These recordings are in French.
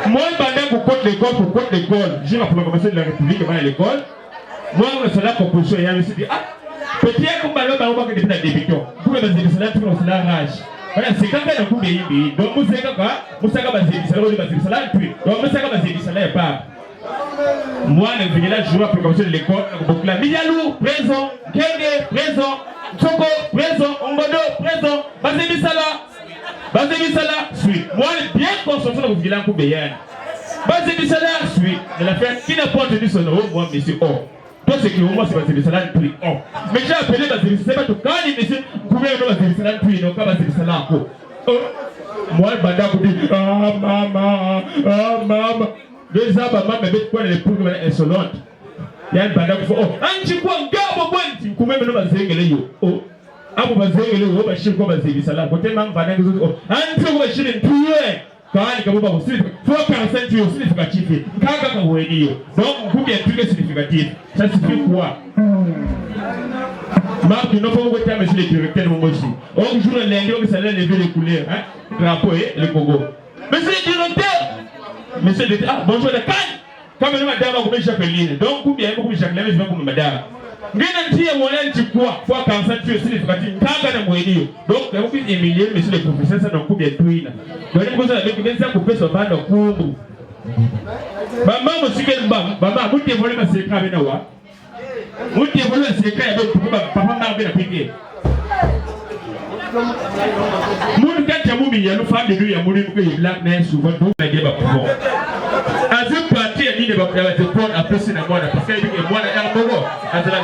Moi, pendant qu'on compte l'école, j'ai la proclamation de la République avant l'école. Moi, on a la proposition et je me suis dit, ah, peut-être qu'on va le faire que des débutants. Pour les cela, tout le monde rage. Voilà, c'est quand même un coup de yébi. Donc, vous savez quoi? Vous savez quoi? Vous savez quoi? Vous savez quoi? Donc, vous savez quoi? Vous savez pas. Moi, le village, je vois la proclamation de l'école. Midialou, présent. Kende, présent. Toko, présent. Ongodo, présent. Bazébi Sala, suit. Moi, bien conscient de vous village pour Béyan. Bazébi Sala, suit. De la fête, qui n'a pas tenu son nom, moi, monsieur O. Toi, c'est que moi, c'est Bazébi Sala, prix O. Mais j'ai appelé Bazébi Sala, tout quand il monsieur, vous pouvez avoir Bazébi Sala, prix, non, pas Bazébi Sala, moi, le banda vous dit, ah, maman. Deux ans, maman, mais quoi, les poules insolentes. Il y a un banda qui dit, oh, un petit point, garde, bon, tu peux même pas zénger, oh. Abu bazenge leo bashir kwa bazenge sala kote mang bananga zo antu kwa shire ntuye kani kabuba kusiri for percent yo significatif kaka ka weniyo donc kumbi intrigue significatif ça signifie quoi Marc non pas vous terme sur le directeur de Momoshi on joue le lundi on s'allait lever les couleurs hein drapeau et le Congo monsieur le directeur monsieur le bonjour de Cannes comme madame a coupé Jacqueline donc kumbi a coupé Jacqueline je vais comme madame ngena ntie mwana nchukua kwa kansa tuyo sili tukati nkanga na mwenio donc ya mkuzi emilie monsieur le professeur sa nkubi ya tuina dole mkuzi na beku benza kupeso bando kungu mama musike mama muti evole maseka bena wa muti evole maseka ya beku papa mama bena pike Moun kati ya mumi ya lufa de ya muri mke black na souvent donc na geba pour azu parti ya dine ba ya te prendre après c'est na mwana parce que que mwana ya bogo azala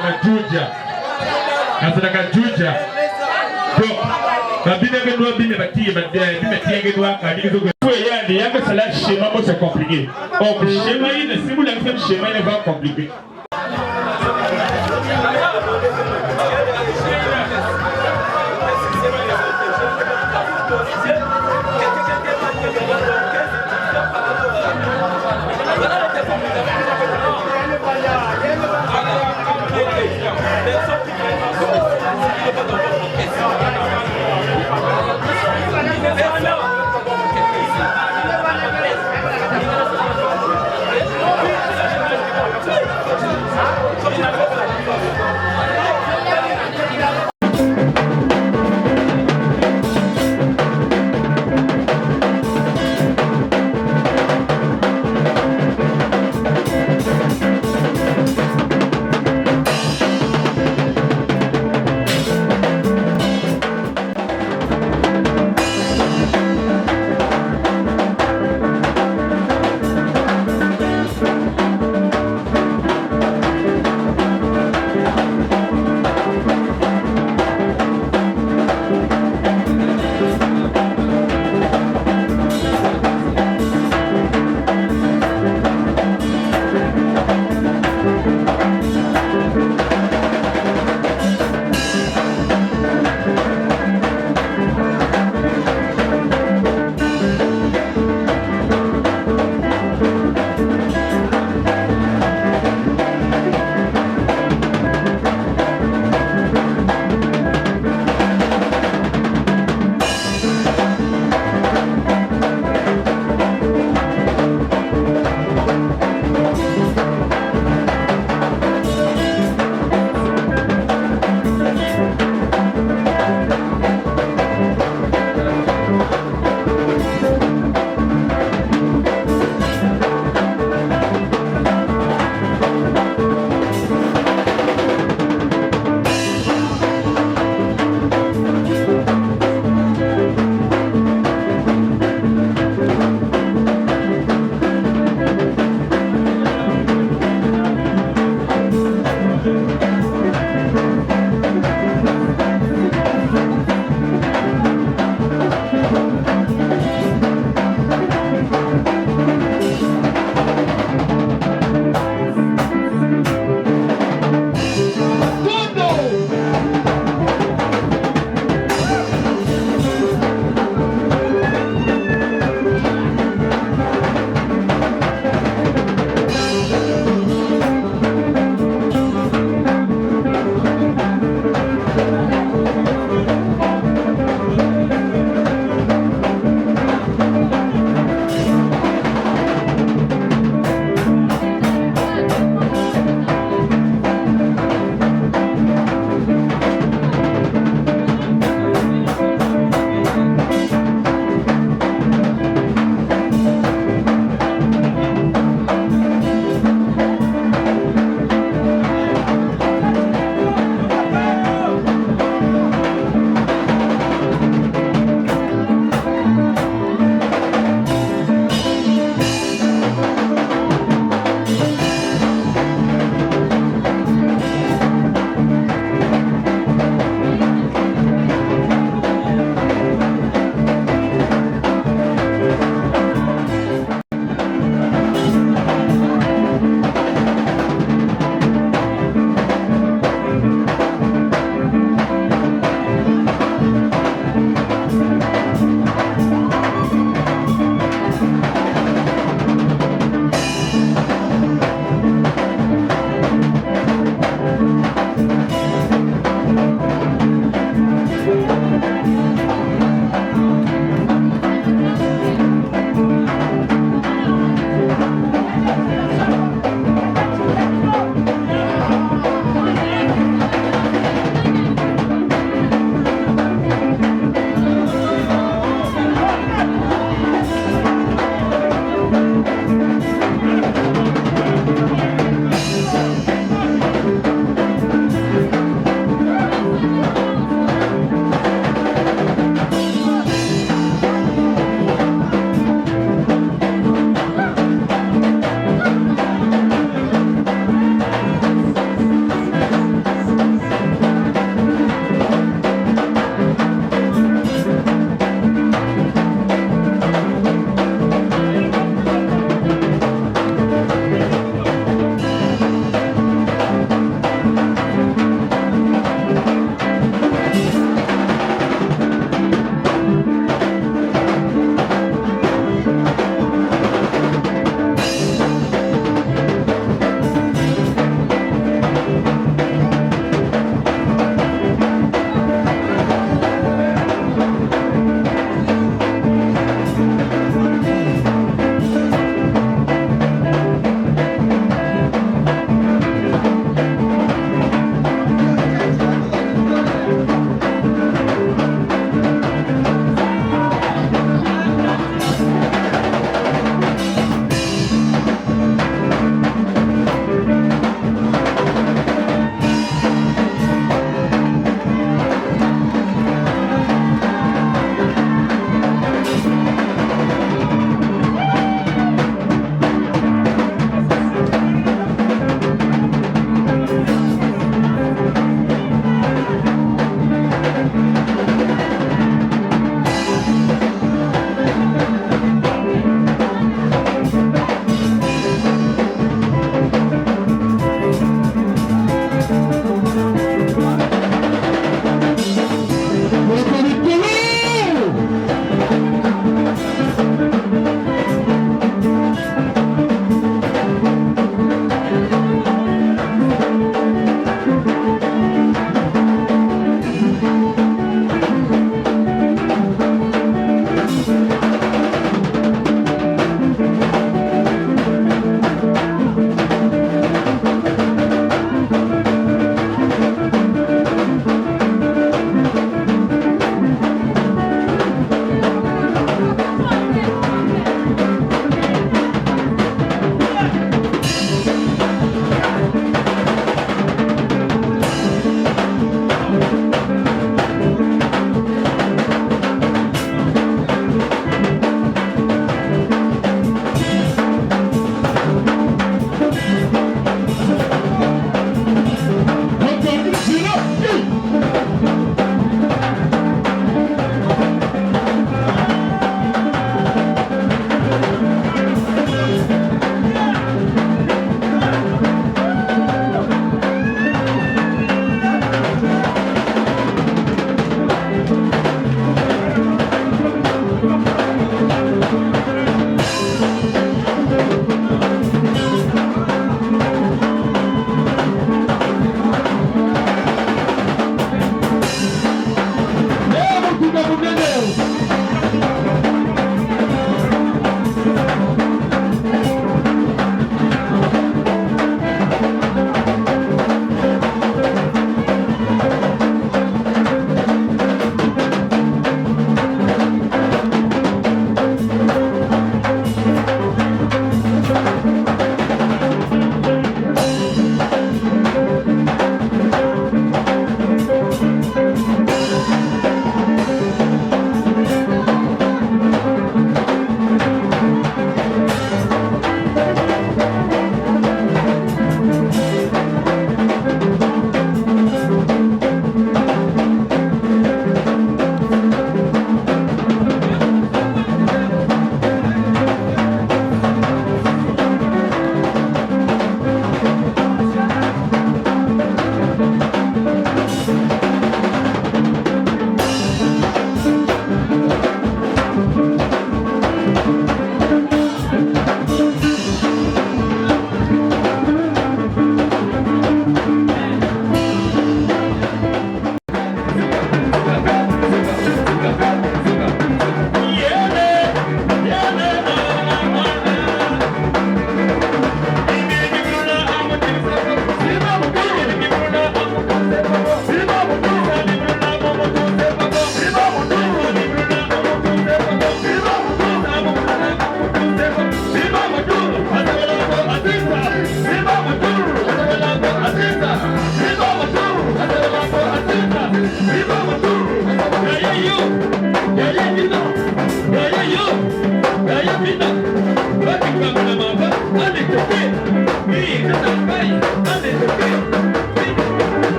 ka juja donc babine ke no bine batie ba bine tie ke no ka dine ko ko ya ndi ya que cela schéma mo c'est compliqué or schéma il si vous l'avez schéma il va compliqué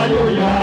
Alléluia,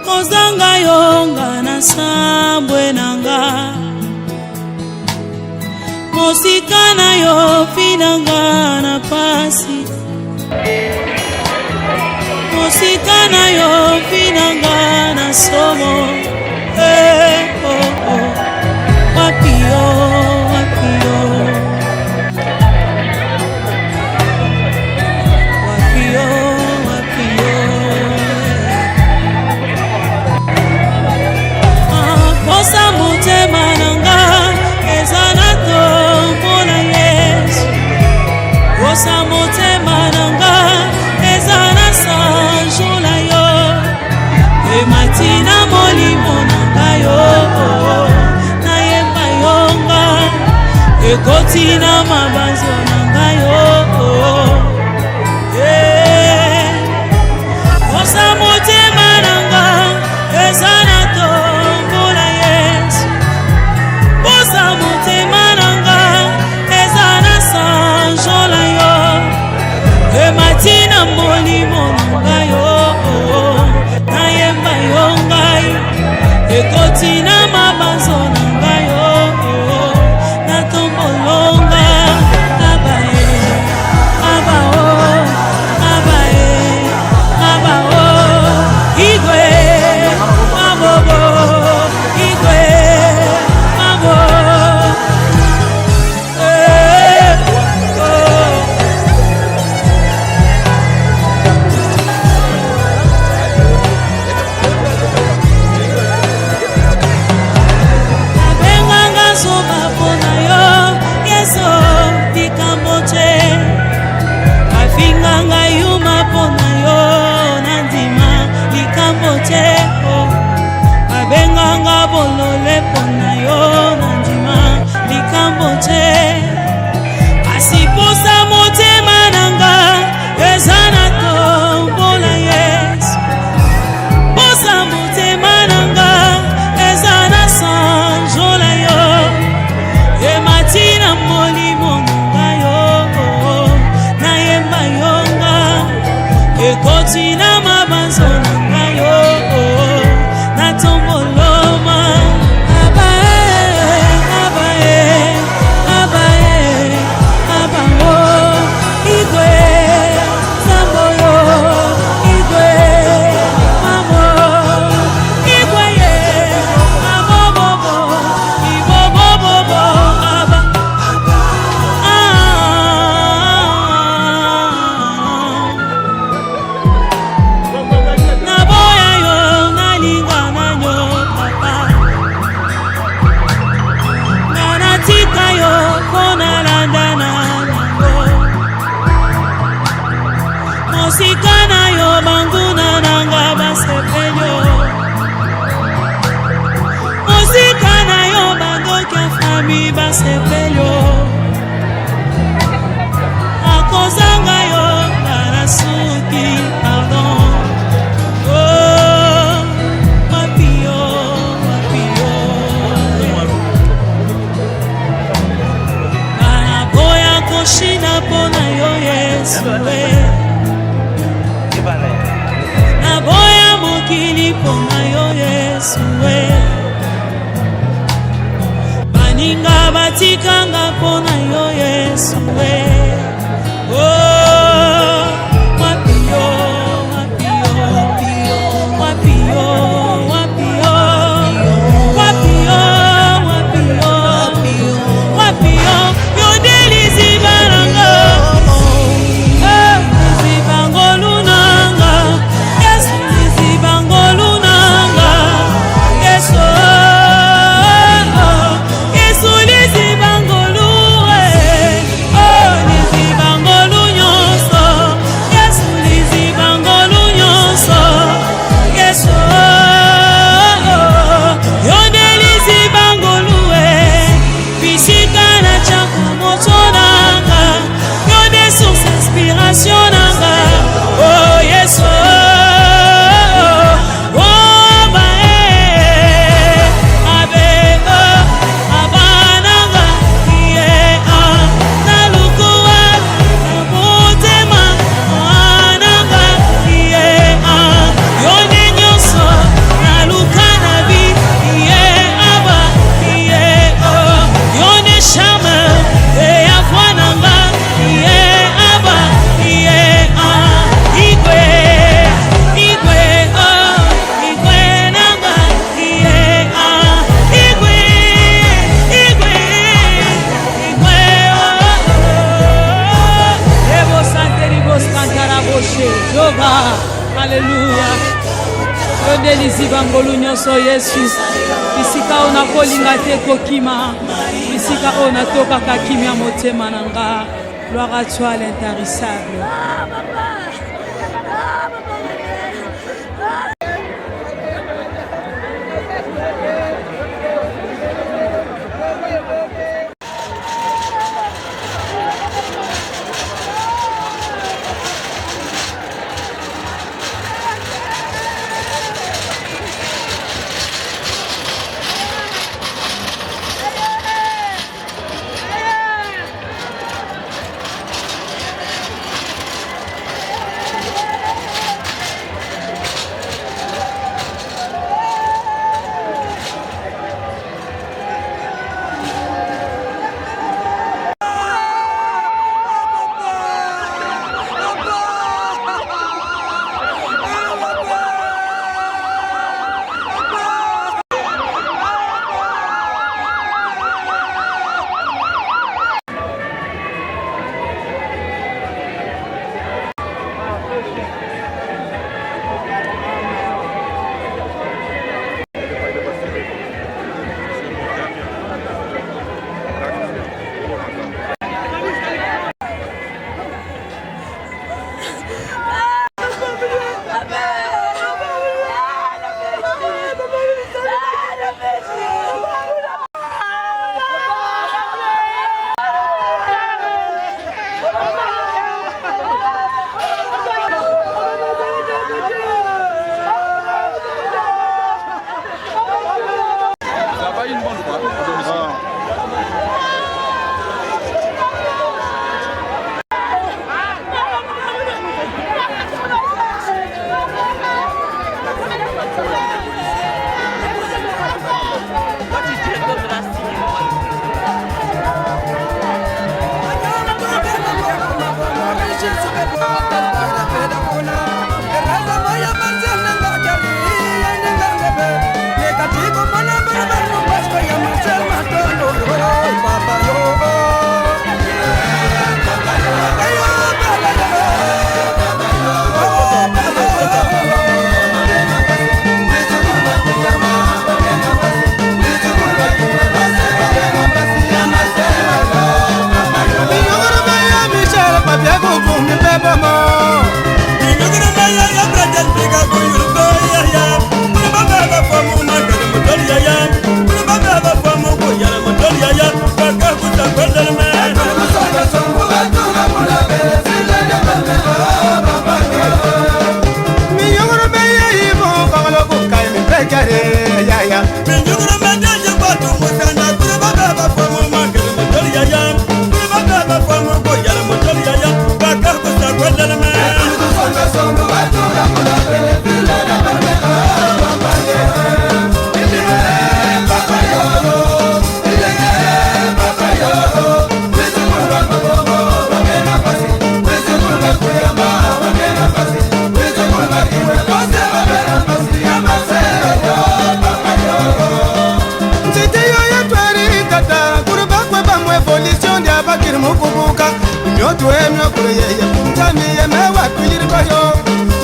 Kozanga yonga na sambwe nanga Mosika na yo finanga na pasi mosika na yo vinanga na somo wapi yo wapi yo wapi yo wapi yo posa motema nanga eza na tombo na Yesu posa motema nanga eza na sanjo na yo ematina molimo nanga yo nayemba yo nga ekotina mabanzo nanga yo posa motema nanga eza na tombo na Yesu posa motema nanga eza na sanjo na yo ematina molimo nanga yo nayemba yo ngai ekotina mabanzo nanga yo natombolonga abae abao abae abao igwe mabobo igwe mabo abenganga bolole pona yo nandima likambo te asiposa motema nanga eza na tombo na Yesu posa motema nanga eza na sanjo na yo ematina molimo nanga yo nayemba yo nga ekotina mabanzo nanga yo natomboloma abae abae abae abao igwe samboyo igwe mamo igwe ye mabobobo ibobobobo aba naboya yo nalinga nanyo papa nanatika yo kona landana nango mosika na yo banguna nanga basepelyo mosika na yo bandokia fami basepelyo akozanga yo narasuki pardon wapio wapio banaboya koshina pona yo Yesu naboya mokili pona yo Yesu baninga batikanga pona yo Yesu wapio wapio wapio wapio wapio wapio wapio yodelizi baranga zibangolu nanga Yesu zibangolu nanga Yesu Yesu zibangolu zibangolu nyo Alléluia. Yondelizi bangolu nyonso Yesu. Bisika ona kolinga te kokima. Bisika ona toka kakimia motema nanga. Gloire à toi l'intarissable.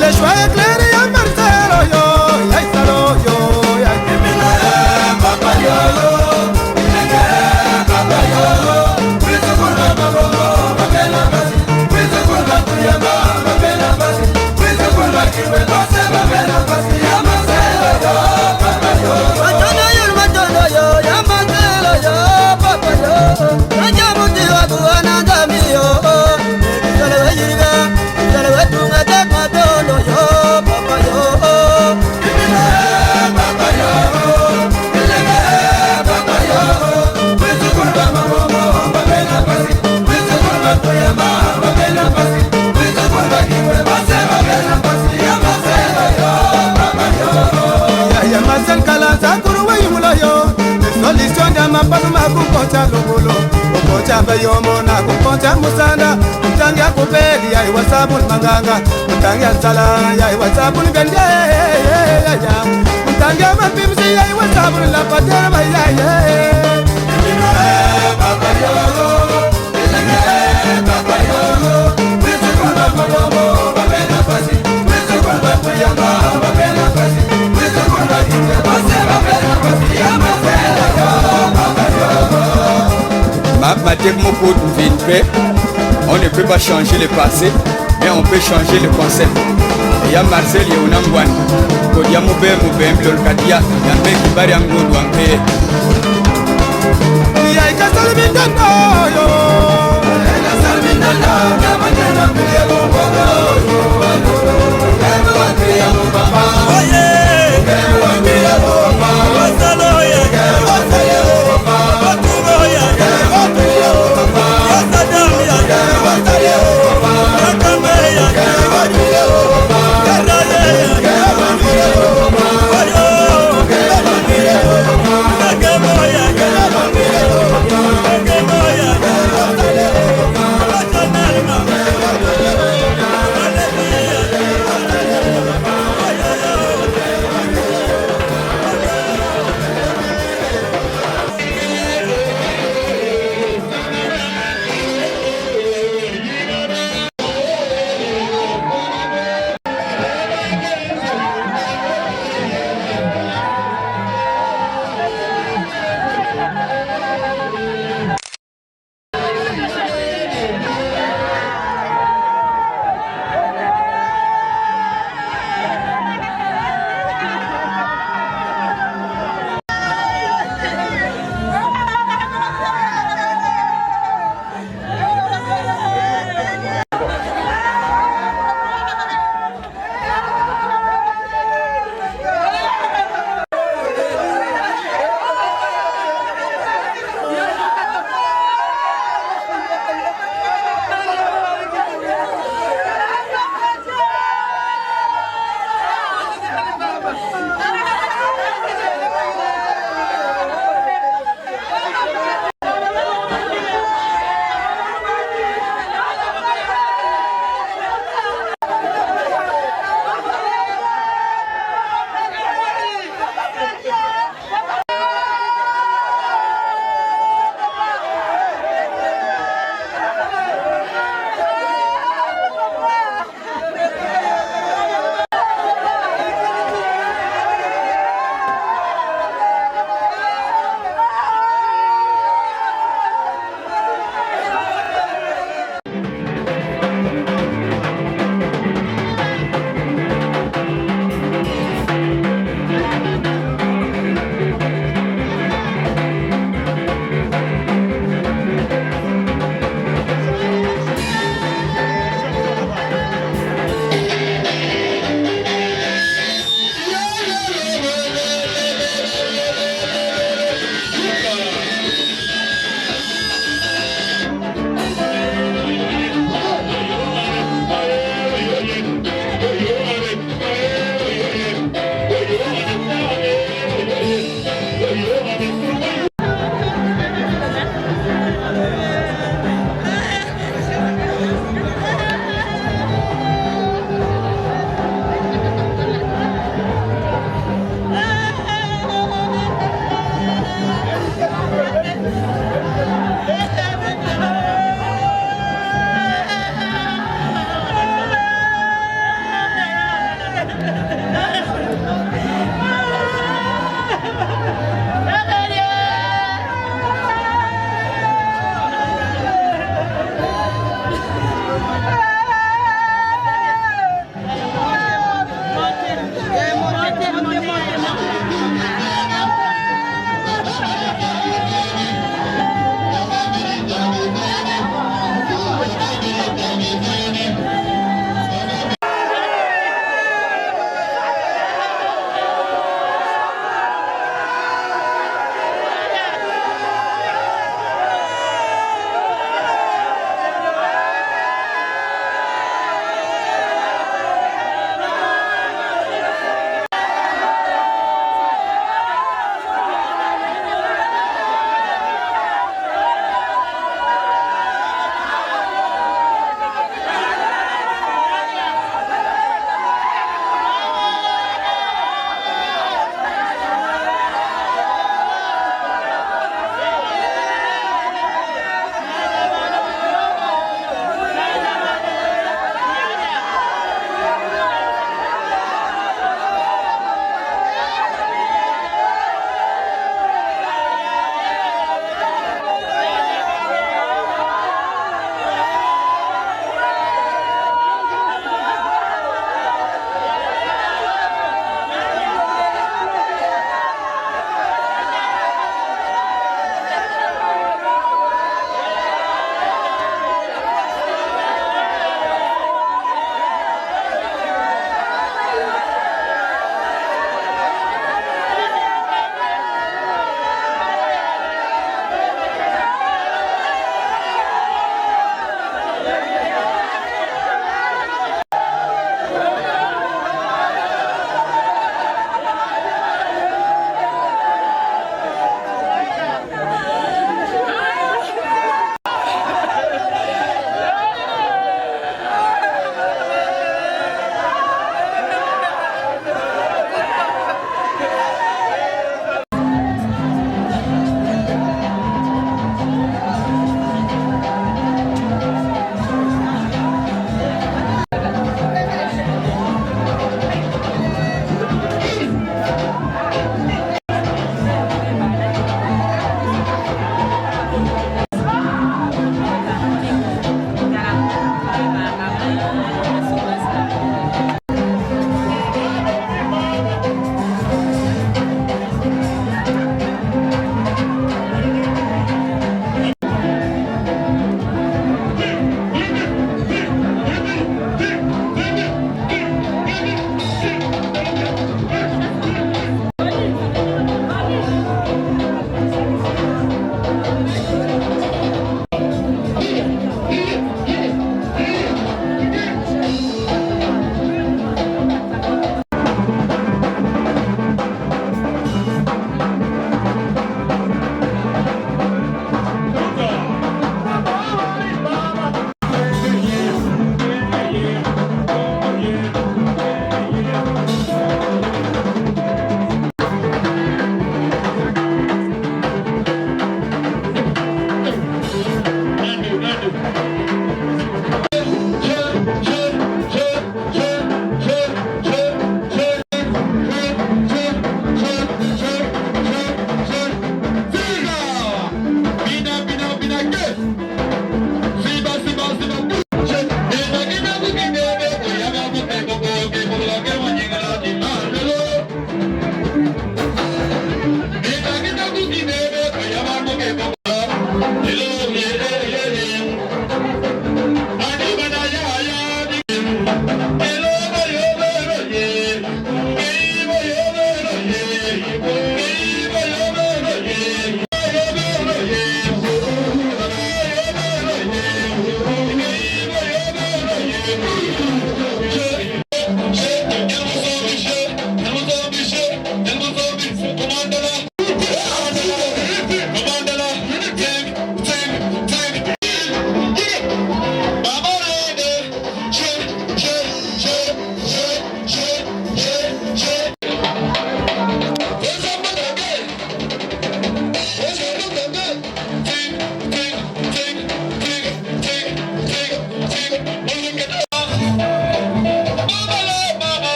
Le choix est clair et à Marcelo yo, ya salo yo, ya papa yo, papa yo, prisa por la babo, papela basi, prisa por la kuyama, papela basi, prisa por la kiwe basi, papela basi, ya Marcelo yo, papa yo, matano yo, ya Marcelo yo, papa yo, anja muti wa tuana ndami yo, sale wajiriga, sale wetunga tekma tondo yo, papa yo, papa yo, papa yo, prisa por la babo, papela basi, prisa por la kuyama, papela basi, prisa por la kiwe basi, papela basi, ya Marcelo yo, papa yo, ya Marcel kala zakuru wa yumulo yo. Solution da mapalu makukocha lobolo Kukocha bayomo na kukocha musanda Mtangi ya kupeli ya iwasabu manganga Mtangi ya sala ya iwasabu ngende Mtangi ya mapimsi ya iwasabu lapatera ya Papa yogo, papa yogo Pisa kwa babo, babena pasi Pisa On ne peut pas changer le passé, mais on peut changer le concept. Il y a Marcel Yonangwan, Kodia Moubé Moubé Mlolkadia, Yambe Kibari Angoudou Ampe. Il y a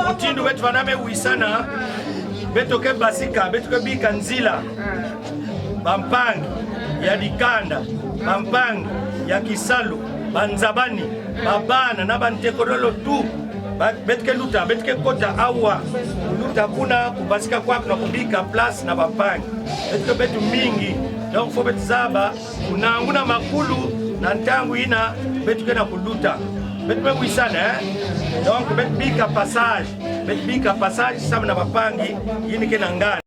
Mutindo wetu vaname uisana betoke basika betoke bika nzila bampangi ya dikanda bampangi ya kisalu banzabani babana na bantekololo tu betoke luta betoke kota awa luta kuna kubasika kwako na kubika plus na bampangi betoke betu mingi donc fo betzaba unanguna makulu na ntangu ina betoke na kuluta betoke uisana donc bika passage sama na bapangi yini ke na ngana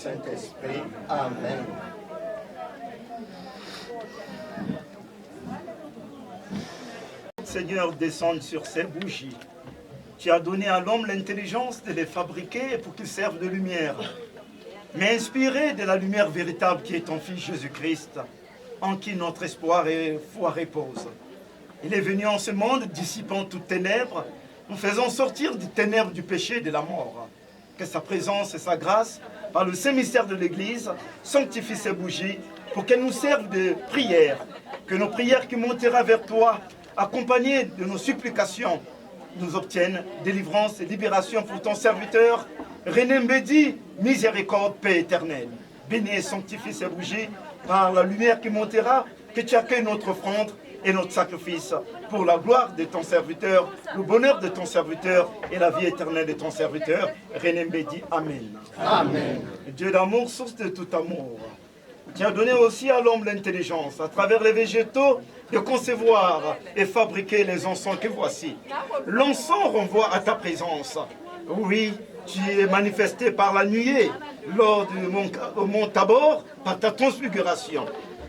Saint-Esprit. Amen. Seigneur, descende sur ces bougies. Tu as donné à l'homme l'intelligence de les fabriquer pour qu'ils servent de lumière. Mais inspiré de la lumière véritable qui est ton Fils Jésus-Christ, en qui notre espoir et foi reposent. Il est venu en ce monde dissipant toutes ténèbres, nous faisant sortir des ténèbres du péché et de la mort. Que sa présence et sa grâce, par le saint mystère de l'Église, sanctifient ces bougies pour qu'elles nous servent de prières. Que nos prières qui monteront vers toi, accompagnées de nos supplications, nous obtiennent délivrance et libération pour ton serviteur. René Mbedi, miséricorde, paix éternelle. Bénis et sanctifie ces bougies par la lumière qui montera, que tu accueilles notre offrande et notre sacrifice pour la gloire de ton serviteur, le bonheur de ton serviteur et la vie éternelle de ton serviteur. René Mbedi, Amen. Amen. Dieu d'amour, source de tout amour, tu as donné aussi à l'homme l'intelligence, à travers les végétaux, de concevoir et fabriquer les encens que voici. L'encens renvoie à ta présence. Oui, tu es manifesté par la nuée, lors du mont Tabor, par ta transfiguration.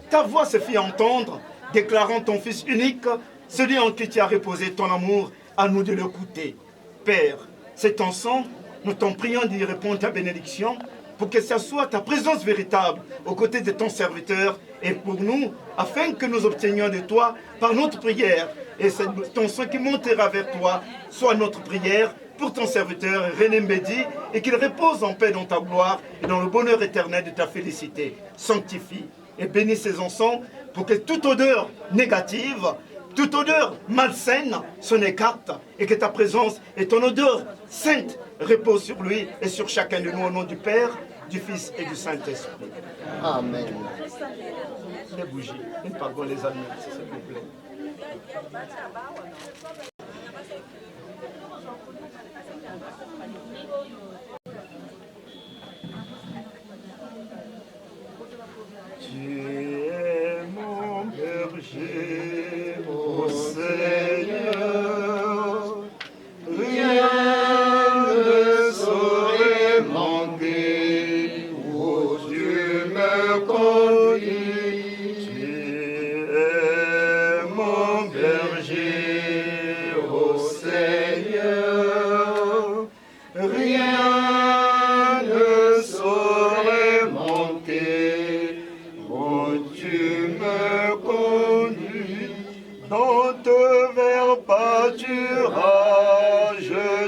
Ta voix se fit entendre, déclarant ton Fils unique, celui en qui tu as reposé ton amour, à nous de l'écouter. Père, cet encens, nous t'en prions d'y répondre ta bénédiction, pour que ce soit ta présence véritable aux côtés de ton serviteur et pour nous, afin que nous obtenions de toi par notre prière. Et ton sang qui montera vers toi soit notre prière pour ton serviteur René Mbedi et qu'il repose en paix dans ta gloire et dans le bonheur éternel de ta félicité. Sanctifie et bénis ces encens pour que toute odeur négative, toute odeur malsaine s'en écarte et que ta présence et ton odeur sainte reposent sur lui et sur chacun de nous au nom du Père, du Fils et du Saint-Esprit. Amen. Les bougies, pardon les amis, s'il vous plaît. Tu es mon berger, ô Seigneur, rien ne saurait manquer, ô Dieu me conduit. Tu es mon berger, ô Seigneur, rien ne saurait manquer, ô Dieu me conduit. Dans tes verts pâturages,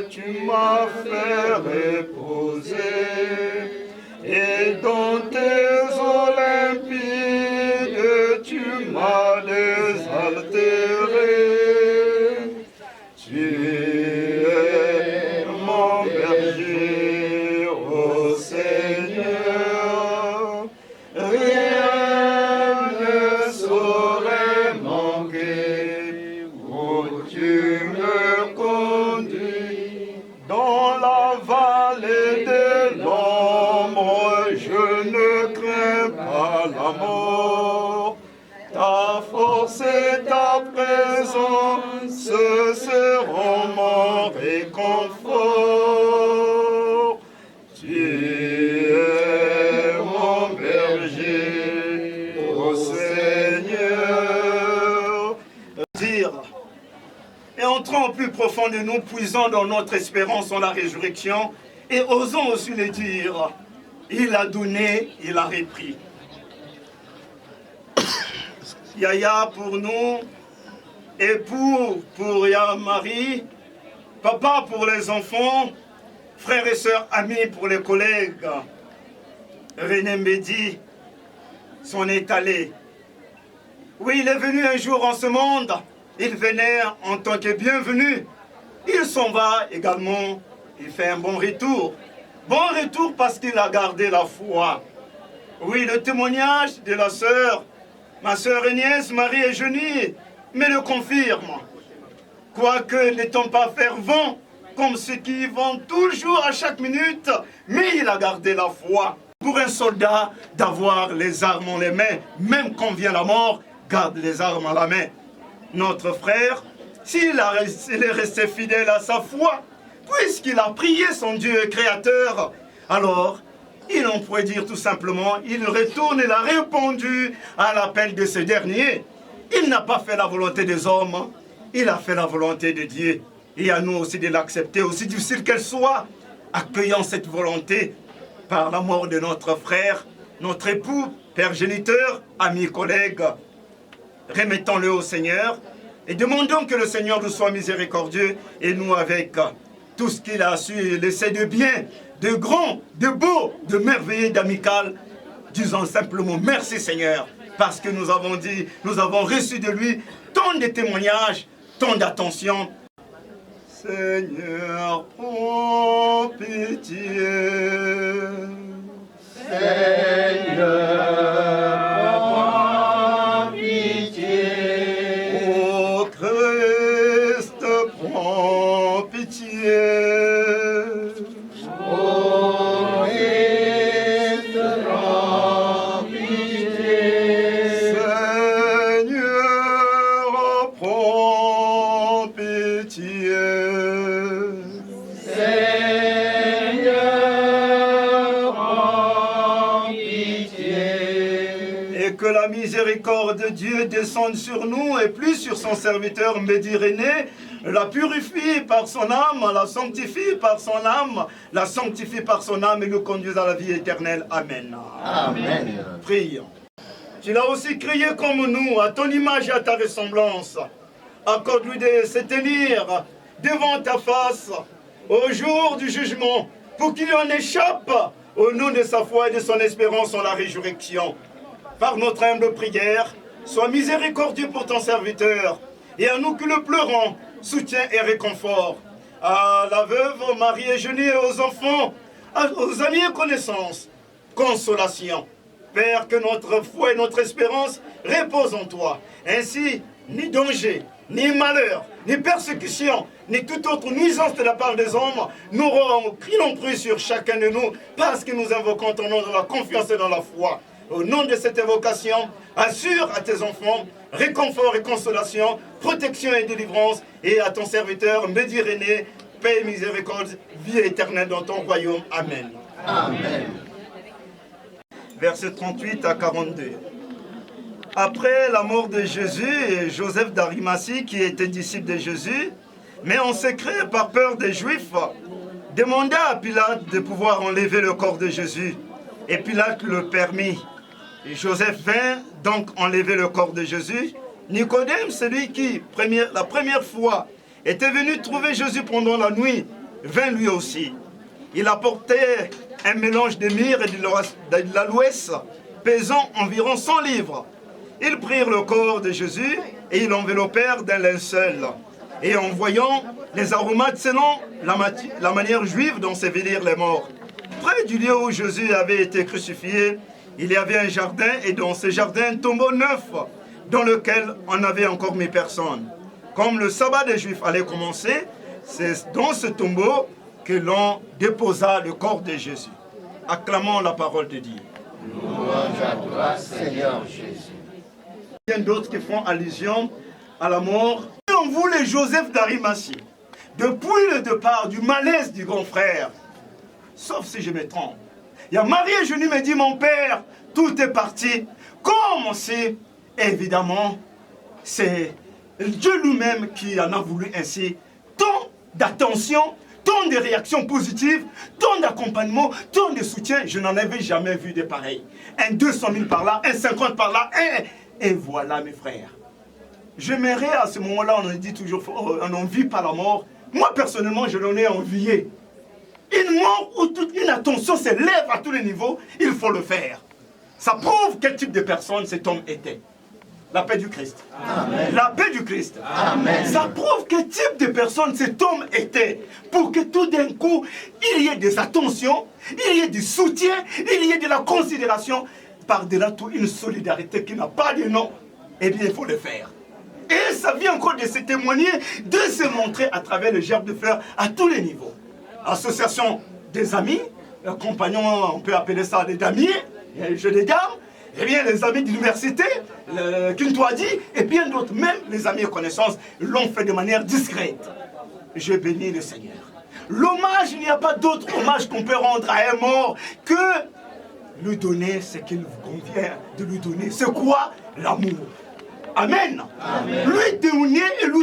tu m'as fait reposer, et dans tes eaux limpides, tu m'as désaltéré. ce seront mon réconfort. Tu es mon berger, ô Seigneur. Dire, et entrons plus profond de nous, puisons dans notre espérance en la résurrection, et osons aussi le dire, il a donné, il a repris. Yaya pour nous, époux pour Marie, papa pour les enfants, frères et sœurs, amis pour les collègues. René Mbedi s'en est allé. Oui, il est venu un jour en ce monde, il venait en tant que bienvenu. Il s'en va également, il fait un bon retour. Bon retour parce qu'il a gardé la foi. Oui, le témoignage de la sœur, ma sœur Agnès, Marie et Jenny, me le confirme. Quoique n'étant pas fervent, comme ceux qui vont toujours à chaque minute, mais il a gardé la foi. Pour un soldat, d'avoir les armes en les mains, même quand vient la mort, garde les armes à la main. Notre frère, s'il est resté fidèle à sa foi, puisqu'il a prié son Dieu créateur, alors il en pourrait dire tout simplement, il retourne, il a répondu à l'appel de ce dernier. Il n'a pas fait la volonté des hommes, il a fait la volonté de Dieu. Et à nous aussi de l'accepter, aussi difficile qu'elle soit, accueillant cette volonté par la mort de notre frère, notre époux, père géniteur, ami, collègue. Remettons-le au Seigneur et demandons que le Seigneur nous soit miséricordieux et nous avec tout ce qu'il a su laisser de bien, de grand, de beau, de merveilleux, d'amical. Disons simplement merci Seigneur, parce que nous avons dit, nous avons reçu de lui tant de témoignages, tant d'attention. Seigneur, prends pitié. Seigneur, prends pitié. Ô Christ, prends pitié. Ô Christ, prends pitié. Seigneur, prends pitié. Que la miséricorde de Dieu descende sur nous et plus sur son serviteur Mbedi René, la purifie par son âme, la sanctifie par son âme, la sanctifie par son âme et nous conduise à la vie éternelle. Amen. Amen. Prions. Tu l'as aussi créé comme nous, à ton image et à ta ressemblance. Accorde-lui de se tenir devant ta face au jour du jugement, pour qu'il en échappe au nom de sa foi et de son espérance en la résurrection. Par notre humble prière, sois miséricordieux pour ton serviteur, et à nous que le pleurons, soutien et réconfort. À la veuve, Marie et Jenny et aux enfants, aux amis et connaissances, consolation. Père, que notre foi et notre espérance reposent en toi. Ainsi, ni danger, ni malheur, ni persécution, ni toute autre nuisance de la part des hommes n'auront pris non plus sur chacun de nous, parce que nous invoquons ton nom dans la confiance et dans la foi. Au nom de cette évocation, assure à tes enfants réconfort et consolation, protection et délivrance, et à ton serviteur Mbedi René, paix et miséricorde, vie éternelle dans ton royaume. Amen. Amen. Versets 38 à 42. Après la mort de Jésus, Joseph d'Arimathie, qui était disciple de Jésus, mais en secret par peur des Juifs, demanda à Pilate de pouvoir enlever le corps de Jésus. Et Pilate le permit. Et Joseph vint donc enlever le corps de Jésus. Nicodème, celui qui, la première fois, était venu trouver Jésus pendant la nuit, vint lui aussi. Il apportait un mélange de myrrhe et de l'aloès, pesant environ 100 livres. Ils prirent le corps de Jésus et ils l'enveloppèrent d'un linceul. Et en voyant les aromates selon la manière juive d'ensevelir les morts. Près du lieu où Jésus avait été crucifié, il y avait un jardin, et dans ce jardin, un tombeau neuf, dans lequel on n'avait encore mis personne. Comme le sabbat des Juifs allait commencer, c'est dans ce tombeau que l'on déposa le corps de Jésus. Acclamons la parole de Dieu. Louange à toi, Seigneur Jésus. Il y a d'autres qui font allusion à la mort. sont vous les Joseph d'Arimathie, depuis le départ du malaise du grand frère. Sauf si je me trompe. Il y a Marie et Jésus me dit, mon père, tout est parti. Comme si, évidemment, c'est Dieu lui-même qui en a voulu ainsi. Tant d'attention, tant de réactions positives, tant d'accompagnement, tant de soutien, je n'en avais jamais vu de pareil. Un 200 000 par là, un 50 par là, et voilà mes frères. J'aimerais à ce moment-là, on dit toujours, on n'en vit pas la mort. Moi personnellement, je l'en ai envié. Une mort où toute une attention s'élève à tous les niveaux, il faut le faire. Ça prouve quel type de personne cet homme était. La paix du Christ. Amen. La paix du Christ. Amen. Ça prouve quel type de personne cet homme était. Pour que tout d'un coup, il y ait des attentions, il y ait du soutien, il y ait de la considération, par-delà tout une solidarité qui n'a pas de nom. Eh bien, il faut le faire. Et ça vient encore de se témoigner, de se montrer à travers le gerbe de fleurs à tous les niveaux. Association des amis, compagnons, on peut appeler ça des damiers, jeux de dames, et bien les amis d'université, Kintoadi, et bien d'autres, même les amis et connaissances, l'ont fait de manière discrète. Je bénis le Seigneur. L'hommage, il n'y a pas d'autre hommage qu'on peut rendre à un mort que lui donner ce qu'il convient de lui donner. C'est quoi? L'amour. Amen. Amen. Lui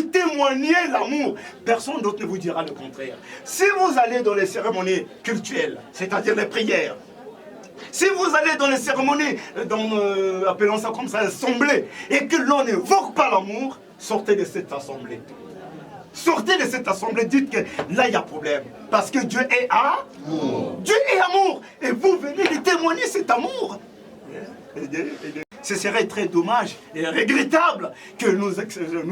témoigner l'amour. Personne d'autre ne vous dira le contraire. Si vous allez dans les cérémonies cultuelles, c'est-à-dire les prières, si vous allez dans les cérémonies, appelons ça comme ça, assemblées, et que l'on n'évoque pas l'amour, sortez de cette assemblée. Sortez de cette assemblée, dites que là il y a problème. Parce que Dieu est amour. Dieu est amour. Et vous venez de témoigner cet amour. Ce serait très dommage et regrettable que nous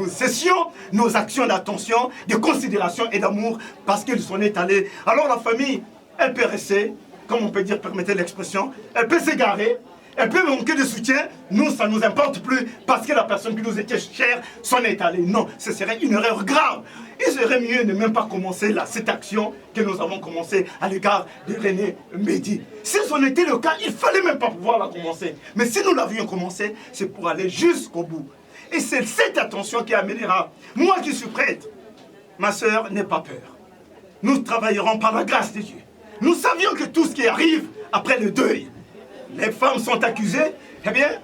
cessions nos actions d'attention, de considération et d'amour parce qu'ils sont étalés. Alors la famille, elle peut rester, comme on peut dire, permettez l'expression, elle peut s'égarer, elle peut manquer de soutien. Nous, ça ne nous importe plus parce que la personne qui nous était chère s'en est allée. Non, ce serait une erreur grave. Il serait mieux de ne même pas commencer là, cette action que nous avons commencée à l'égard de René Mehdi. Si ce n'était le cas, il ne fallait même pas pouvoir la commencer. Mais si nous l'avions commencé, c'est pour aller jusqu'au bout. Et c'est cette attention qui amènera. Moi qui suis prêtre, ma sœur, n'aie pas peur. Nous travaillerons par la grâce de Dieu. Nous savions que tout ce qui arrive après le deuil, les femmes sont accusées, eh bien,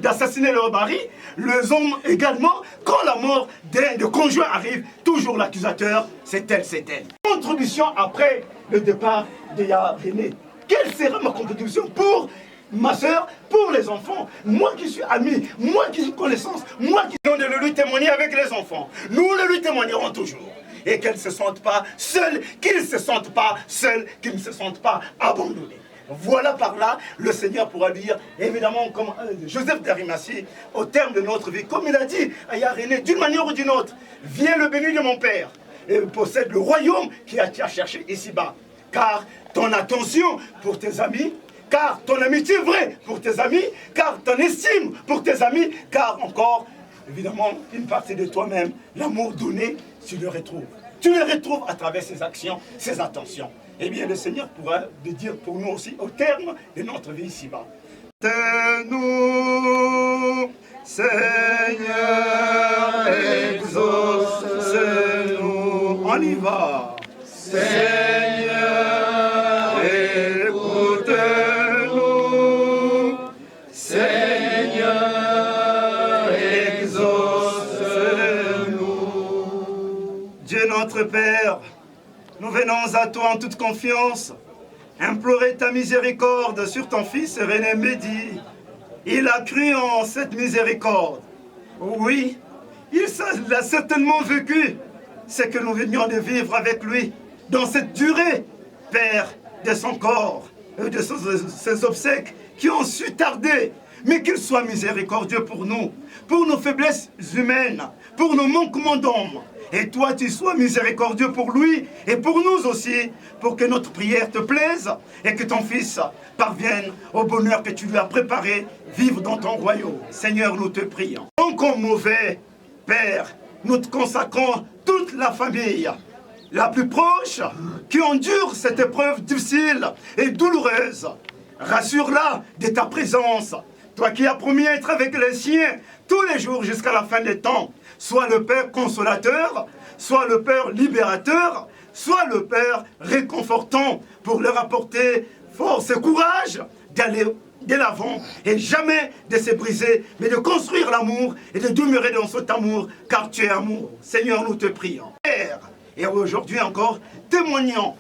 d'assassiner leur mari, les hommes également. Quand la mort de conjoint arrive, toujours l'accusateur, c'est elle, c'est elle. Contribution après le départ de René. Quelle sera ma contribution pour ma soeur, pour les enfants? Moi qui suis ami, moi qui suis connaissance, moi qui suis de lui témoigner avec les enfants. Nous le lui témoignerons toujours. Et qu'elles ne se sentent pas seules, qu'ils ne se sentent pas seuls, qu'ils ne se sentent pas abandonnés. Voilà par là, le Seigneur pourra dire, évidemment, comme Joseph d'Arimathie, au terme de notre vie, comme il a dit à René, d'une manière ou d'une autre, viens le béni de mon Père, et possède le royaume qui a cherché ici-bas. Car ton attention pour tes amis, car ton amitié vraie pour tes amis, car ton estime pour tes amis, car encore, évidemment, une partie de toi-même, l'amour donné, tu le retrouves. Tu le retrouves à travers ses actions, ses attentions. Eh bien, le Seigneur pourra le dire pour nous aussi au terme de notre vie ici-bas. Nous, Seigneur, exauce-nous. On y va. Seigneur, écoute-nous. Seigneur, exauce-nous. Dieu notre Père, nous venons à toi en toute confiance, implorer ta miséricorde sur ton fils René Mehdi. Il a cru en cette miséricorde. Oui, il a certainement vécu ce que nous venions de vivre avec lui dans cette durée, Père, de son corps, de ses obsèques qui ont su tarder. Mais qu'il soit miséricordieux pour nous, pour nos faiblesses humaines, pour nos manquements d'hommes. Et toi, tu sois miséricordieux pour lui et pour nous aussi, pour que notre prière te plaise et que ton fils parvienne au bonheur que tu lui as préparé, vivre dans ton royaume. Seigneur, nous te prions. Encore mauvais, Père, nous te consacrons toute la famille, la plus proche, qui endure cette épreuve difficile et douloureuse. Rassure-la de ta présence. Toi qui as promis être avec les siens tous les jours jusqu'à la fin des temps. soit le Père consolateur, soit le Père libérateur, soit le Père réconfortant pour leur apporter force et courage d'aller de l'avant et jamais de se briser, mais de construire l'amour et de demeurer dans cet amour, car tu es amour. Seigneur, nous te prions. Père, et aujourd'hui encore, témoignons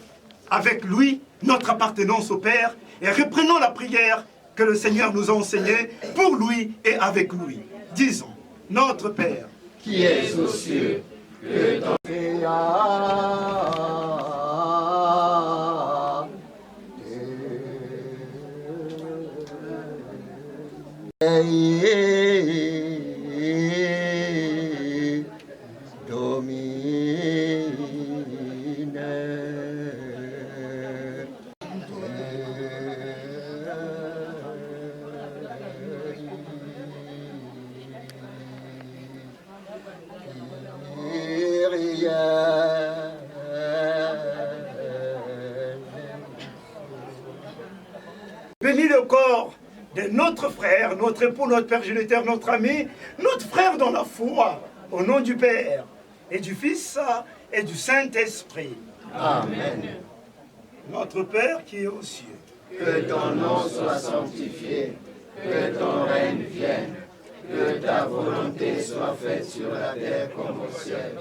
avec lui notre appartenance au Père et reprenons la prière que le Seigneur nous a enseignée pour lui et avec lui. Disons, notre Père, qui est aux cieux, que ton bénis le corps de notre frère, notre époux, notre père géniteur, notre ami, notre frère dans la foi, au nom du Père et du Fils et du Saint-Esprit. Amen. Notre Père qui est aux cieux. Que ton nom soit sanctifié, que ton règne vienne, que ta volonté soit faite sur la terre comme au ciel.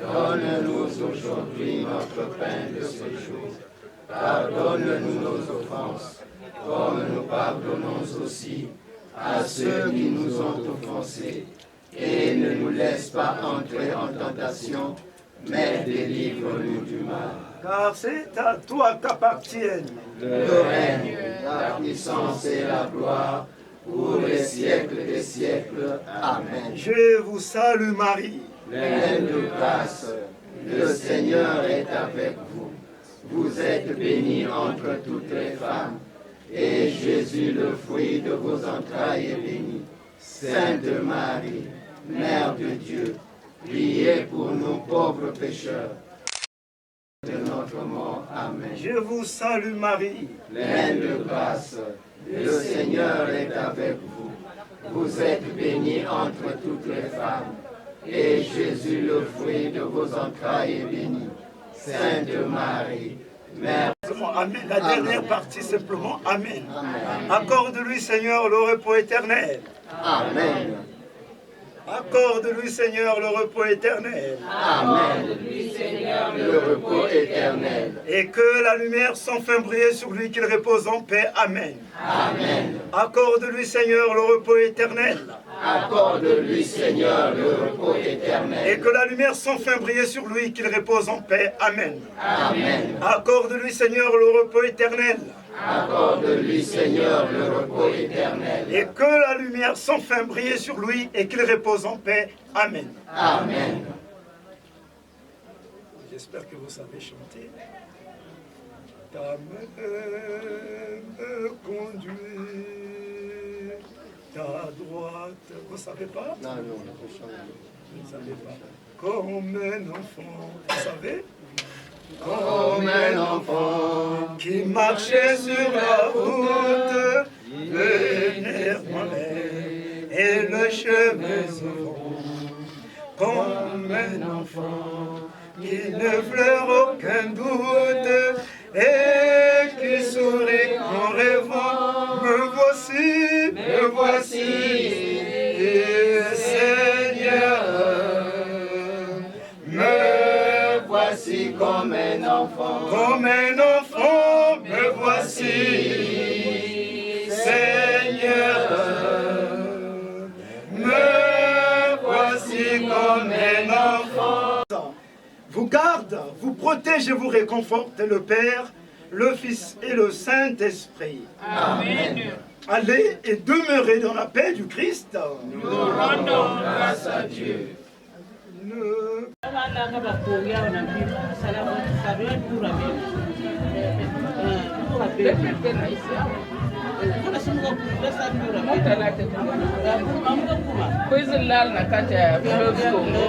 Donne-nous aujourd'hui notre pain de ce jour. Pardonne-nous nos offenses, comme nous pardonnons aussi à ceux qui nous ont offensés. Et ne nous laisse pas entrer en tentation, mais délivre-nous du mal. Car c'est à toi qu'appartiennent Le règne, la puissance et la gloire, pour les siècles des siècles. Amen. Je vous salue Marie, Pleine de grâce, le Seigneur est avec vous. Vous êtes bénie entre toutes les femmes, et Jésus, le fruit de vos entrailles, est béni. Sainte Marie, Mère de Dieu, priez pour nous pauvres pécheurs, de notre mort. Amen. je vous salue Marie, Pleine de grâce, le Seigneur est avec vous. Vous êtes bénie entre toutes les femmes, et Jésus, le fruit de vos entrailles, est béni. Sainte Marie, Mère. Amen. La dernière partie simplement, Amen. Accorde-lui Seigneur le repos éternel. Amen. Accorde-lui Seigneur le repos éternel. Amen. Le repos éternel. Et que la lumière sans fin brille sur lui, qu'il repose en paix. Amen. Amen. Accorde-lui Seigneur le repos éternel. Accorde-lui, Seigneur, le repos Et éternel. que la lumière sans fin brille sur lui, qu'il repose en paix. Amen. Amen. Accorde-lui Seigneur le repos éternel. Accorde-lui, Seigneur, le repos éternel. Et que la lumière sans fin brille sur lui et qu'il repose en paix. Amen. Amen. J'espère que vous savez chanter. Ta main me conduit, ta droite. Vous ne savez pas? Non, non, on peut chanter. Vous ne savez pas. Comme un enfant, vous savez? Comme un enfant Qui marchait sur la route, le nerf moi-même et le chemin souvent. Comme un enfant qui ne pleure aucun doute et qui sourit en rêvant. Me voici, Seigneur. Me voici comme un enfant. comme un enfant, me voici, Seigneur. Me voici comme un enfant. Vous garde, vous protège et vous réconforte le Père, le Fils et le Saint-Esprit. Amen. Allez et demeurez dans la paix du Christ. Nous rendons grâce à Dieu. Poison na kati ya Fleuve Congo.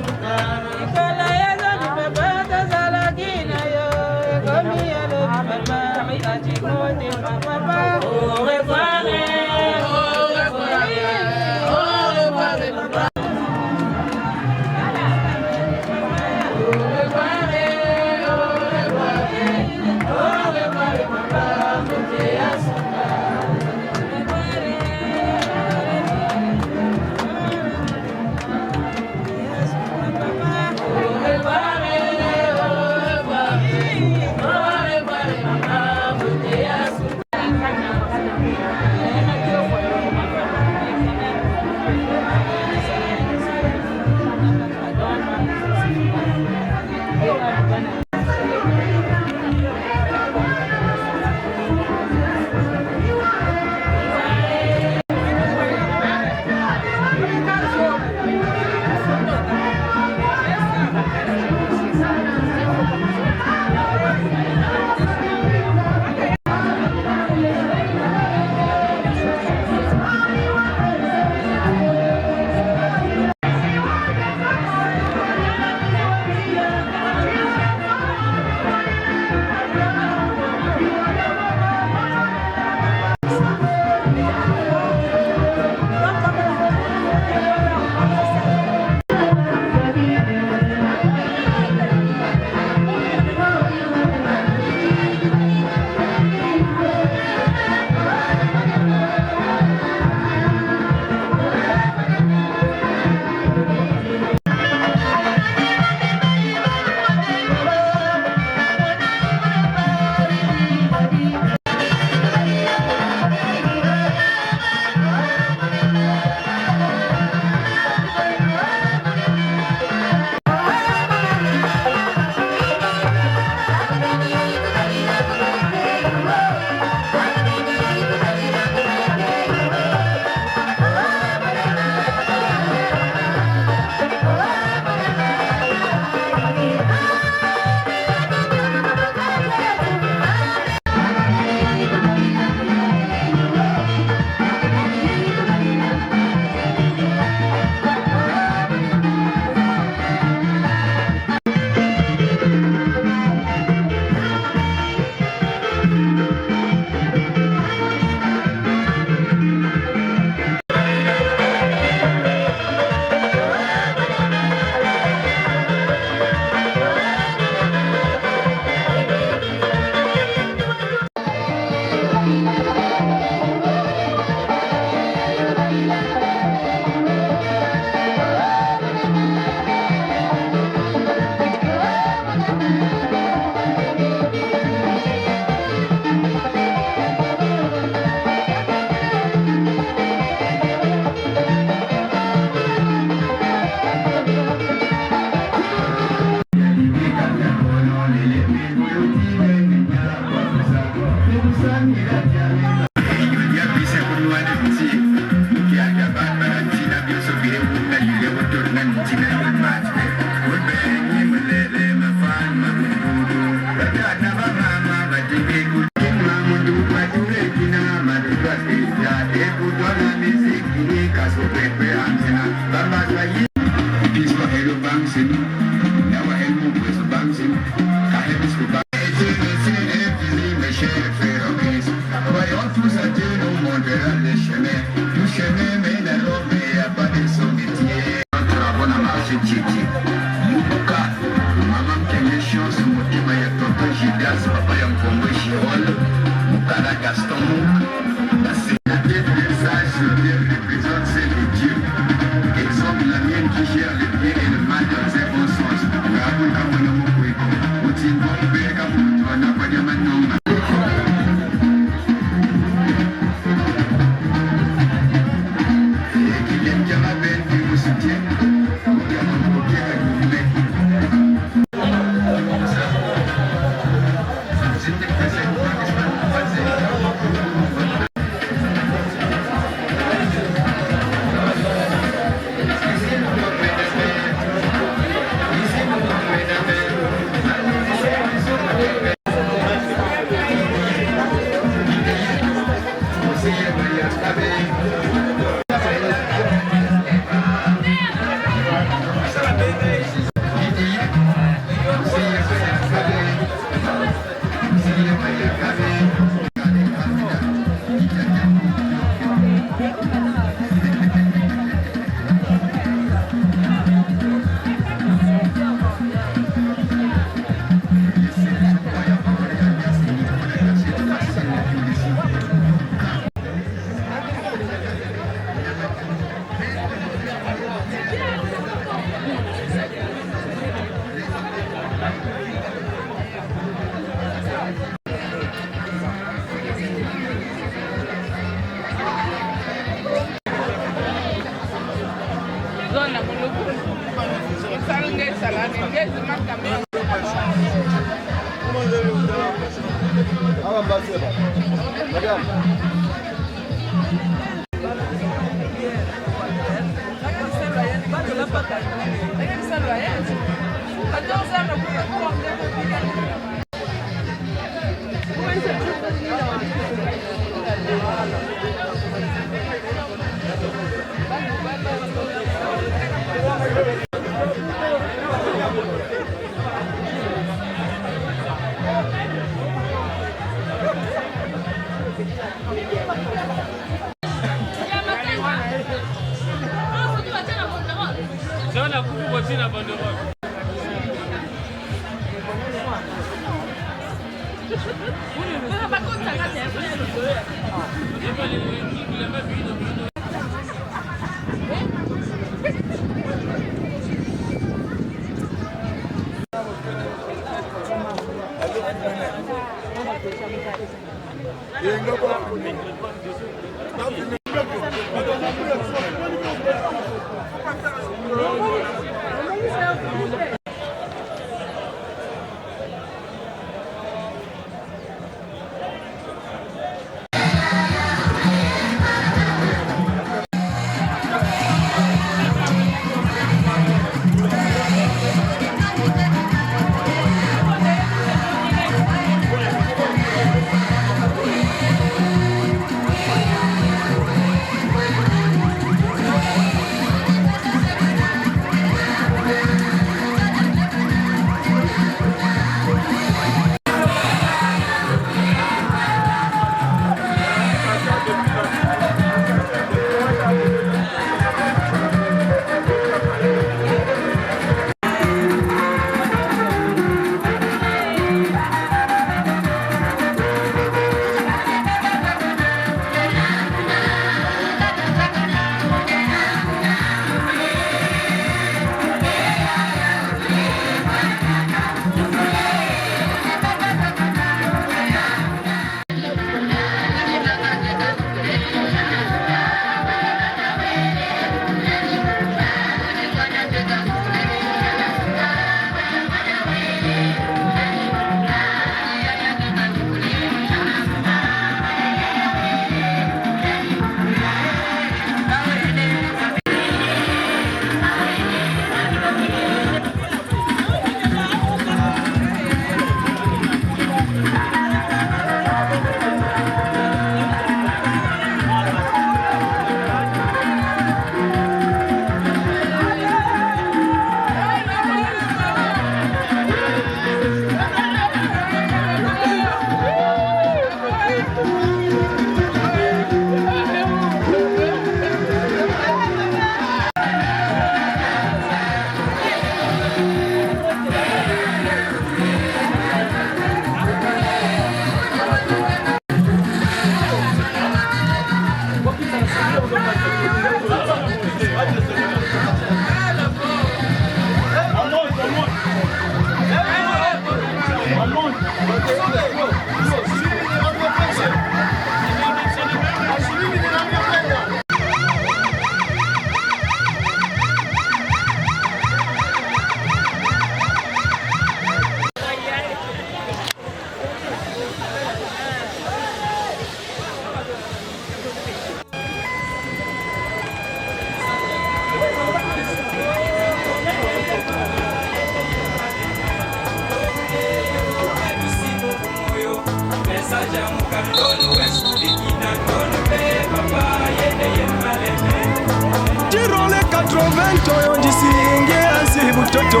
Tirole 80 ans d'ici, ngeansi butoto.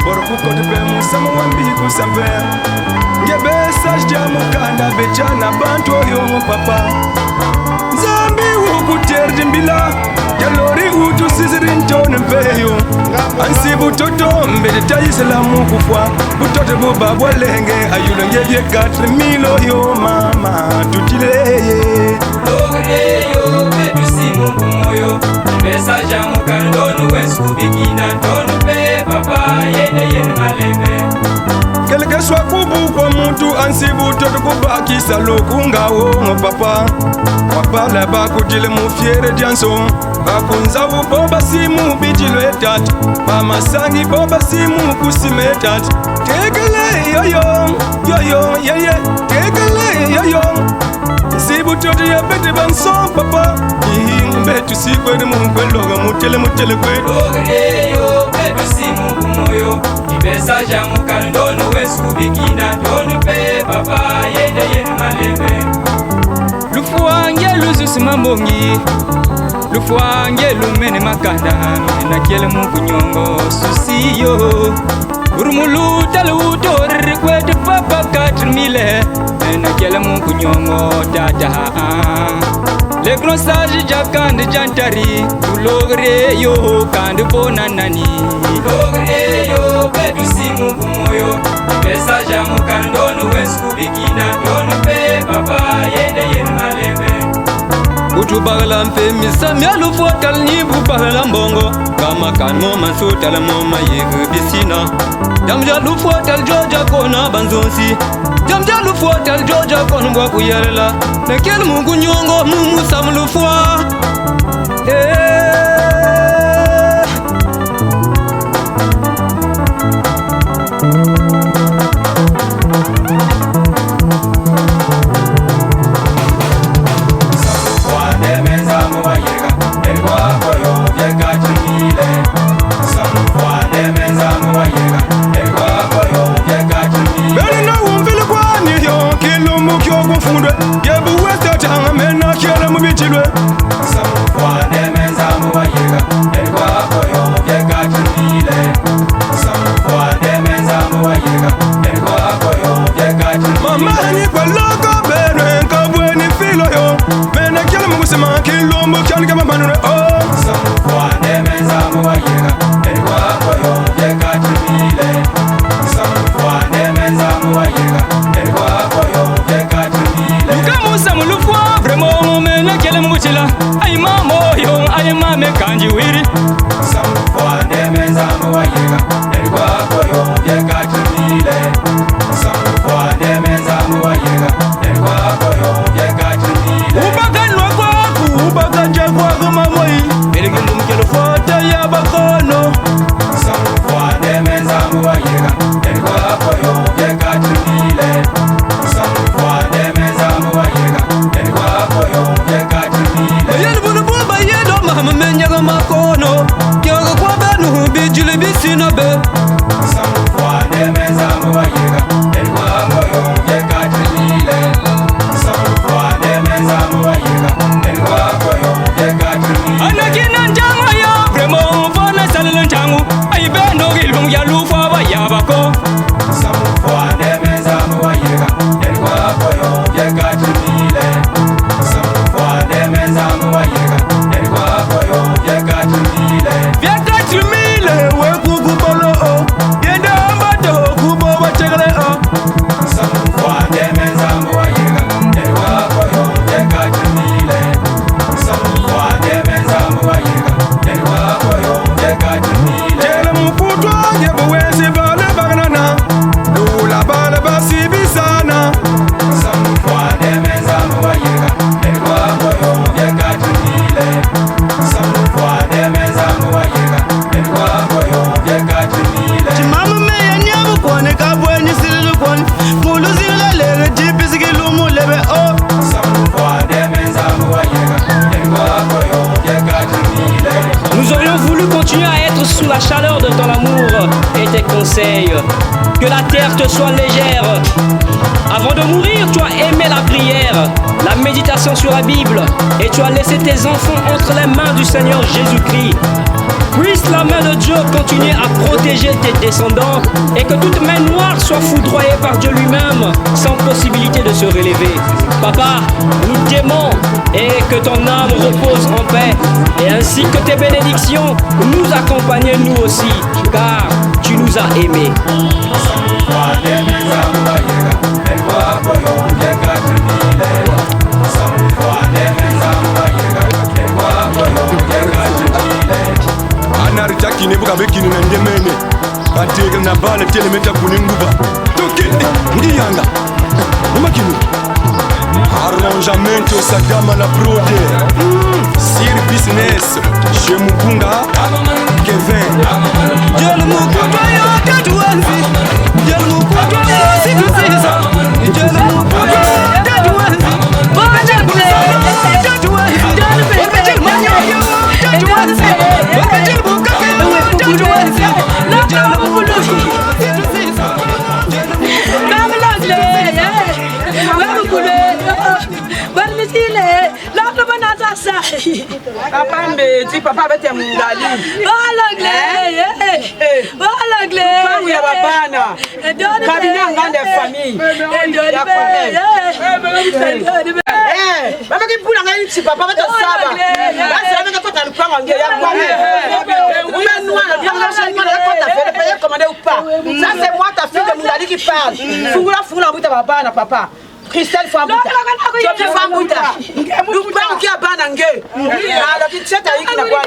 Borukuko tepe musamu wambi kusambe. Ngebesa jamu kanda bechana bantu yo papa. Zambi ukuterdi mbila, jalori utu sizirinton mpeyo. Ansi butoto mbele taiselamu kufwa. Butoto buba walenge ayulenge ye 4000 yo mama tutileye. Yo bebi simu kumoyo Mbesa jamu kandonu wesku bikina Tonu pe papa yene malembe Keleke soit kubu kwa muntu ansibu toto kubakisa lokunga wo papa Wapala bakutile mufiere dianso Bakunza boba simu bijilo etat Pamasangi boba simu kusime etat Tekele yoyo yeye Tekele yoyo Sibu toto ya bete banson papa Betu sikwe de mungwe loga mutele kwe Yo bebi simu kumoyo Mbesa jamu kandonu wesku bikina Tonu pe papa yene malembe Lufuange luzusi mambongi Lufuange lumene makanda Mena kiele mukunyongo susiyo Urumulu talutori kwete papa 4000 Mena kiele mukunyongo tata Le grand sage jakande jantari Ulogre yo kande bonanani Logre yo bebi simu kumoyo Mbesa jamu kandonu wesku bikina Tonu pe papa yene malembe Utu bagala mpe misamia lufuatal nibu bagala mbongo Kama kan moma sotal moma yegu bisina Jamja lufuatal joja kona banzonsi Jamja lufuatal joja kona mwa kuyerela Nekel mungu nyongo mumu sam lufua Yebu westa tanga mena kiela mubichilwe Samufwane menzamu wayega Elkwa koyo yega chumile Samufwane menzamu wayega Elkwa koyo yega chumile Mama hani kwa loko bere Kabweni filo yo Mena kiela mugusima kilombo kiani kama manune oh Samufwane menzamu wayega Elkwa koyo yega chumile Samufwane menzamu wayega Elkwa koyo yega chumile Mukamusa mulufua Vremo mena kiele mugutila Ay mamo yo ay mame kanji wiri Samufwane menzamu wayega Elkwa koyo yega chumile Samufwane menzamu wayega Elkwa koyo yega chumile Ubaka nwa kwaku Ubaka chakwaku mamoi Elege mkelo fota ya bakono Samufwane menzamu wayega Elkwa koyo yega chumile Samufwane menzamu wayega Elkwa koyo yega chumile Yel bunu buba yedo mama menyaga makono Kyoga kwa banu bijili bisina be Samufwane menzamu wayega Elkwa koyo yega chumile Samufwane menzamu wayega Elkwa koyo yega chumile Anakina njama ya Vremo mfana salile njangu Ay bendo gilum ya lufa wa yabako Samufwane menzamu wayega Elkwa koyo yega chumile Samufwane menzamu wayega Elkwa koyo yega chumile Vyaka chumile weku kubolo o Yenda ambato kubo wachegele o Samufwane menzamu wayega Elkwa koyo yega chumile Samufwane menzamu wayega Elkwa koyo yega chumile Jele mukutwa Yebu wezi bale bagnana Lula bale basi bisana Samufwane menzamu wayega Elkwa koyo yega chumile Samufwane menzamu wayega Elkwa koyo yega chumile Chimama meye nyabu kwane kabweni sililu kwane Mulu zile lege jipi sikilu mulebe o Samufwane menzamu wayega Elkwa koyo yega chumile Nous aurions voulu continuer à être sous la chaleur de ton amour et tes conseils. Que la terre te soit légère. Avant de mourir, tu as l'accent sur la Bible et tu as laissé tes enfants entre les mains du Seigneur Jésus-Christ. Puisse la main de Dieu continuer à protéger tes descendants et que toute main noire soit foudroyée par Dieu lui-même sans possibilité de se relever. Papa, nous t'aimons et que ton âme repose en paix et ainsi que tes bénédictions nous accompagnent nous aussi car tu nous as aimés. Anarita kini buka bekini na ndemene Bategel na bala telementa kuninguba Tokende, ngiyanga Umakini Arranjamento Sadama na brode Sir business Chez Mukunga Kevin Jel Mukunga yo katuanzi Jel Mukunga yo sikuzisa Jel Mukunga yo katuanzi Bana kule katuanzi Wakajel manyo yo katuanzi Wakajel Papa me papa avec tes mungali. Ça c'est moi ta fille de mungali qui parle. Foula bouta papa. Christelle Fambouta. Tu as Fambouta. Nous parlons qui a banangé. Alors tu sais avec la quoi.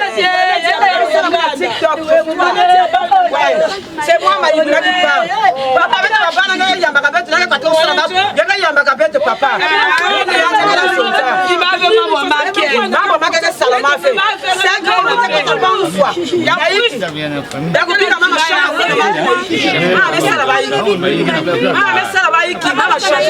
C'est moi ma Ibra qui parle. Papa avec la banangé il y a ma cabette là quand on s'en va. Il y a ma cabette papa. Il m'a vraiment marqué. Maman m'a fait ça m'a fait. C'est que on a pas une fois. Il y a d'accord puis la maman chante. Ah mais ça là va. Ah mais ça là va qui maman chante.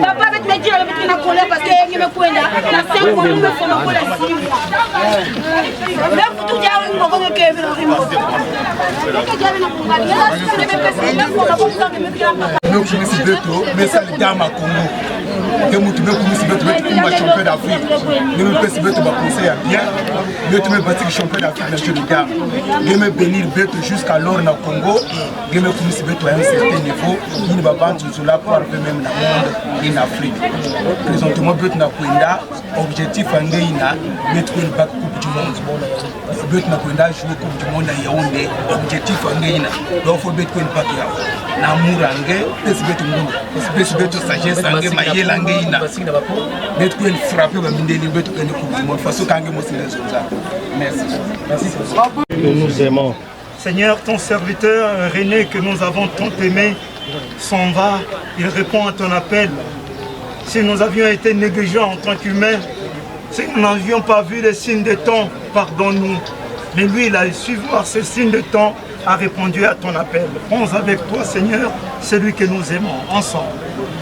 Papa avec mes dieux, avec une colère parce que me pointe là, la 5 fois me font encore la 6 mois. Même pour tout dire on va voir que nous finissons bientôt, mais ça les dames à Congo. Que nous devons commencer bientôt pour champion d'Afrique. Nous devons passer bientôt pour conseiller à bien. Nous devons bâtir champion d'Afrique dans le gars. Nous devons bénir bientôt jusqu'à l'or dans le Congo. Nous devons commencer bientôt à un certain niveau. Il ne va pas tout cela pour arriver même dans le monde en Afrique. Présentement bientôt dans Kwenda, objectif en Gaïna, mettre une bac coupe du monde. Bientôt dans Kwenda jouer coupe du monde à Yaoundé. Objectif en Gaïna. Donc il faut bientôt une bac là. Namour angé, c'est bientôt monde. C'est bientôt sagesse angé, maïe langé ina. Bientôt une frappe va mindeli bientôt une coupe du monde. Façon qu'angé moi c'est les autres. Merci. Que nous aimons. Seigneur, ton serviteur René que nous avons tant aimé s'en va. Il répond à ton appel. Si nous avions été négligents en tant qu'humains, si nous n'avions pas vu les signes de temps, pardonne-nous. Mais lui, il a su voir ces signes de temps, a répondu à ton appel. Prends avec toi, Seigneur, celui que nous aimons, ensemble.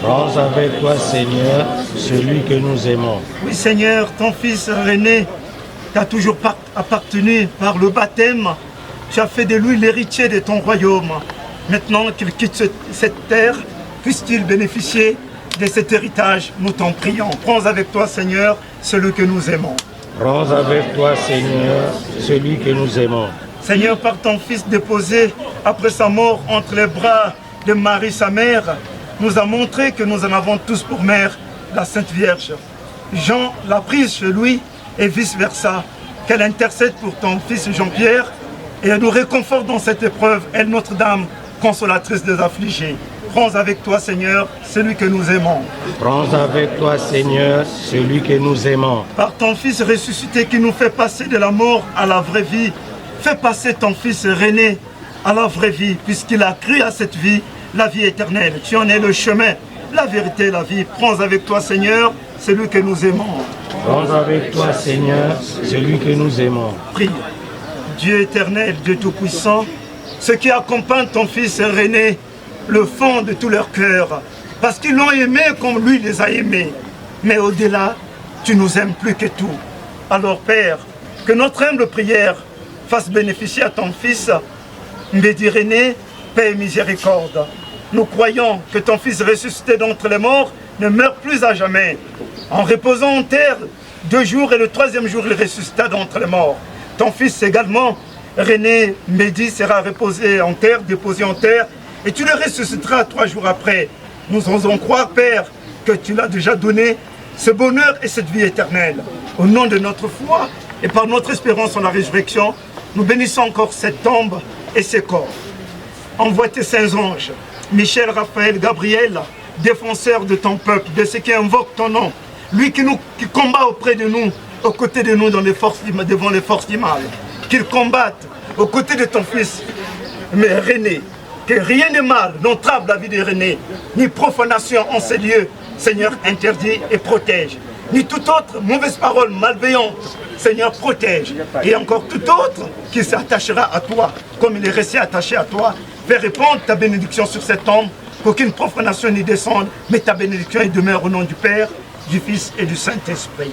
Prends avec toi, Seigneur, celui que nous aimons. Oui, Seigneur, ton fils René t'a toujours appartenu par le baptême. Tu as fait de lui l'héritier de ton royaume. Maintenant qu'il quitte cette terre, puisse-t-il bénéficier de cet héritage, nous t'en prions. Prends avec toi, Seigneur, celui que nous aimons. Prends avec toi, Seigneur, celui que nous aimons. Seigneur, par ton Fils déposé après sa mort entre les bras de Marie sa mère nous a montré que nous en avons tous pour mère la Sainte Vierge. Jean l'a prise chez lui et vice-versa. Qu'elle intercède pour ton fils Jean-Pierre et elle nous réconforte dans cette épreuve, elle Notre-Dame, consolatrice des affligés. Prends avec toi, Seigneur, celui que nous aimons. Prends avec toi, Seigneur, celui que nous aimons. Par ton Fils ressuscité qui nous fait passer de la mort à la vraie vie, fais passer ton Fils René à la vraie vie, puisqu'il a cru à cette vie, la vie éternelle. Tu en es le chemin, la vérité et la vie. Prends avec toi, Seigneur, celui que nous aimons. Prends avec toi, Seigneur, celui que nous aimons. Prie. Dieu éternel, Dieu tout-puissant, ceux qui accompagnent ton Fils René, le fond de tout leur cœur, parce qu'ils l'ont aimé comme lui les a aimés. Mais au-delà, tu nous aimes plus que tout. Alors Père, que notre humble prière fasse bénéficier à ton Fils, Mbedi René, paix et miséricorde. Nous croyons que ton Fils ressuscité d'entre les morts ne meurt plus à jamais. En reposant en terre 2 jours et le 3e jour, il ressuscita d'entre les morts. Ton Fils également, René Mbedi, sera reposé en terre, déposé en terre, et tu le ressusciteras 3 jours après. Nous osons croire, Père, que tu l'as déjà donné ce bonheur et cette vie éternelle. Au nom de notre foi et par notre espérance en la résurrection, nous bénissons encore cette tombe et ces corps. Envoie tes saints anges, Michel, Raphaël, Gabriel, défenseurs de ton peuple, de ceux qui invoquent ton nom, lui qui combat auprès de nous, aux côtés de nous devant les forces du mal, qu'il combatte aux côtés de ton Fils, mais René, que rien de mal n'entrave la vie de René, ni profanation en ces lieux, Seigneur, interdit et protège, ni toute autre mauvaise parole malveillante, Seigneur, protège, et encore tout autre qui s'attachera à toi, comme il est resté attaché à toi. Fais répandre ta bénédiction sur cet homme, qu'aucune profanation n'y descende, mais ta bénédiction y demeure au nom du Père, du Fils et du Saint-Esprit.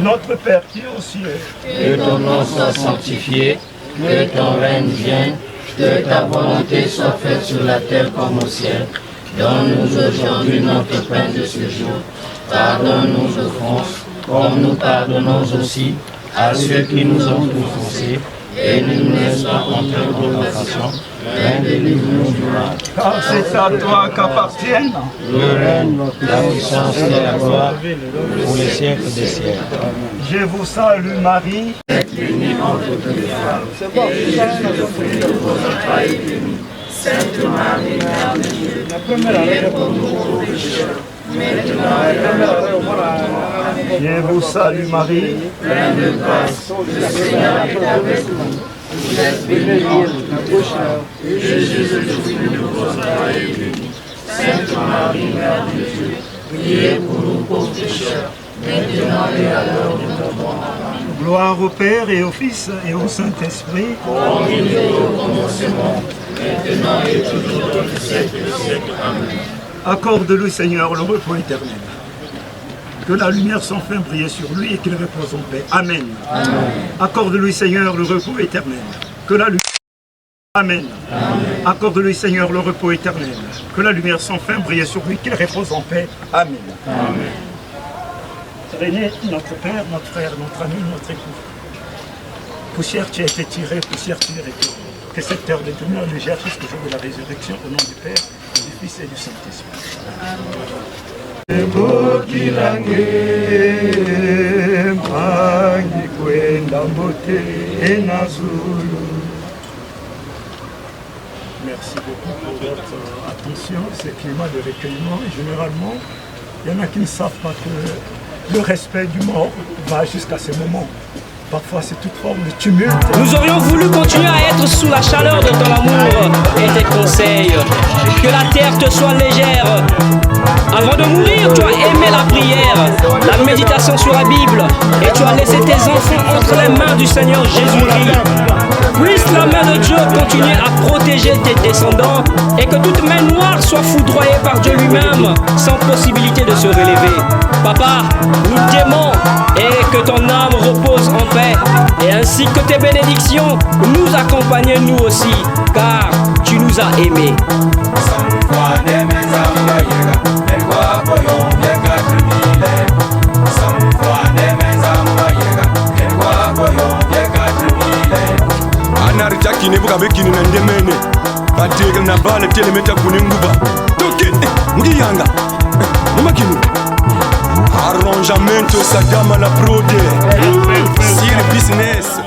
Notre Père qui est aux cieux, que ton nom soit sanctifié, que ton règne vienne, que ta volonté soit faite sur la terre comme au ciel. Donne-nous aujourd'hui notre pain de ce jour. Pardonne-nous nos offenses, comme nous pardonnons aussi à ceux qui nous ont offensés. Et ne nous laisse pas entrer en tentation, mais délivre-nous du mal. Car c'est à toi qu'appartiennent le règne, la puissance et la gloire pour les siècles des siècles. Je vous salue Marie. Bénie entre toutes les femmes, et Jésus, le fruit de vos entrailles, est béni. Sainte Marie, Mère de Dieu, priez pour nous pauvres pécheurs, maintenant et à l'heure de notre mort. Je vous salue Marie, pleine de grâce, le Seigneur est avec vous. Vous êtes bénie entre toutes les femmes, et Jésus, le fruit de vos entrailles, est béni. Sainte Marie, Mère de Dieu, priez pour nous pauvres pécheurs, maintenant et à l'heure de notre mort. gloire au Père et au Fils et au Saint-Esprit. Comme il était au commencement, maintenant et toujours dans le siècle des siècles. Amen. Accorde-lui, Seigneur, le repos éternel. Que la lumière sans fin brille sur lui et qu'il repose en paix. Amen. Amen. Accorde-lui, Seigneur, le repos éternel. Que la lumière... Amen. Amen. Accorde-lui, Seigneur, le repos éternel. Que la lumière sans fin brille sur lui, qu'il repose en paix. Amen. Amen. René, notre Père, notre frère, notre ami, notre époux. Poussière, tu as été tiré, poussière, tu es retourné. Que cette heure de demeure légère jusqu'au jour de la résurrection, au nom du Père, du Fils et du Saint-Esprit. Merci beaucoup pour votre attention, ce climat de recueillement. Et généralement, il y en a qui ne savent pas que le respect du mort va jusqu'à ce moment. Parfois, c'est toute forme de tumulte. Nous aurions voulu continuer à être sous la chaleur de ton amour et tes conseils. Que la terre te soit légère. Avant de mourir, tu as aimé la prière, la méditation sur la Bible, et tu as laissé tes enfants entre les mains du Seigneur Jésus-Christ. Puisse la main de Dieu continuer à protéger tes descendants et que toute main noire soit foudroyée par Dieu lui-même sans possibilité de se relever. Papa, nous t'aimons et que ton âme repose en paix et ainsi que tes bénédictions nous accompagnent nous aussi car tu nous as aimés. anari jakini buka bekini na ndemene batekela na bala telemeta kuninguba toke ngiyanga umakinu arrangemento sadama la prode sir business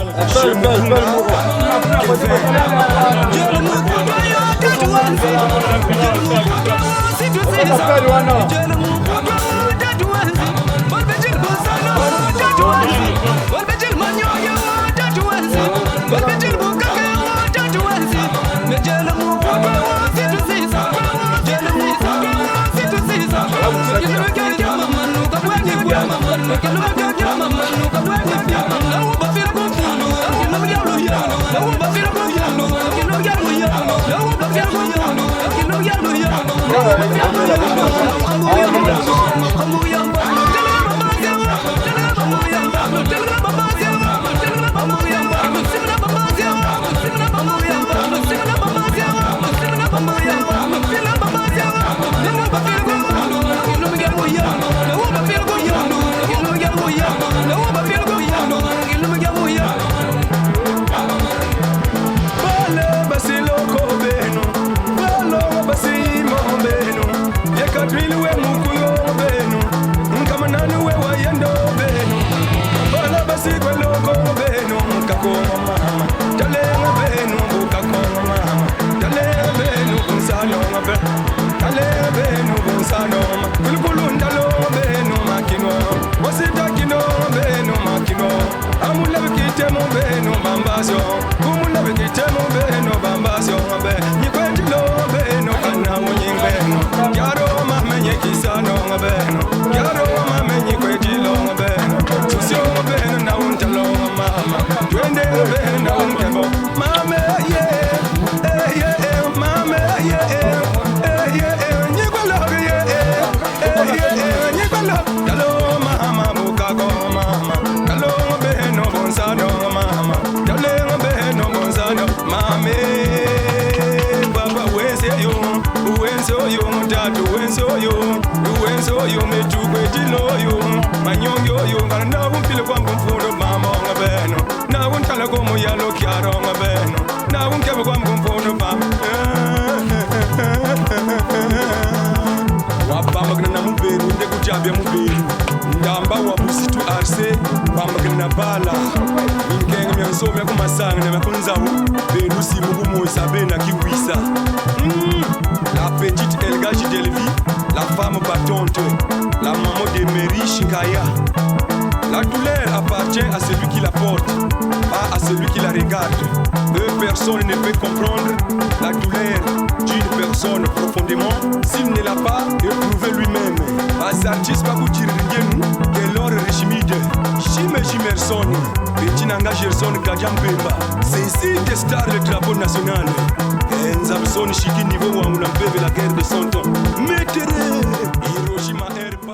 ndamba wa busitu arse bamagna bala inkenge myansome kumasanga na kunzawo benusi mugumo sabena kiwisa la petite Elgaji Delvi, la femme battante, la maman de Mary Shikaya. La douleur appartient à celui qui la porte, pas à celui qui la regarde. Personne ne peut comprendre la douleur d'une personne profondément s'il ne l'a pas éprouvé lui-même. As artistes pas boutir rien que leur régimide. Jimerson, Betinanga Gerson Kajambemba. C'est ici que star le drapeau national. Enzamson Shiki niveau où on a la guerre de 100 ans. Mettez Hiroshima Air.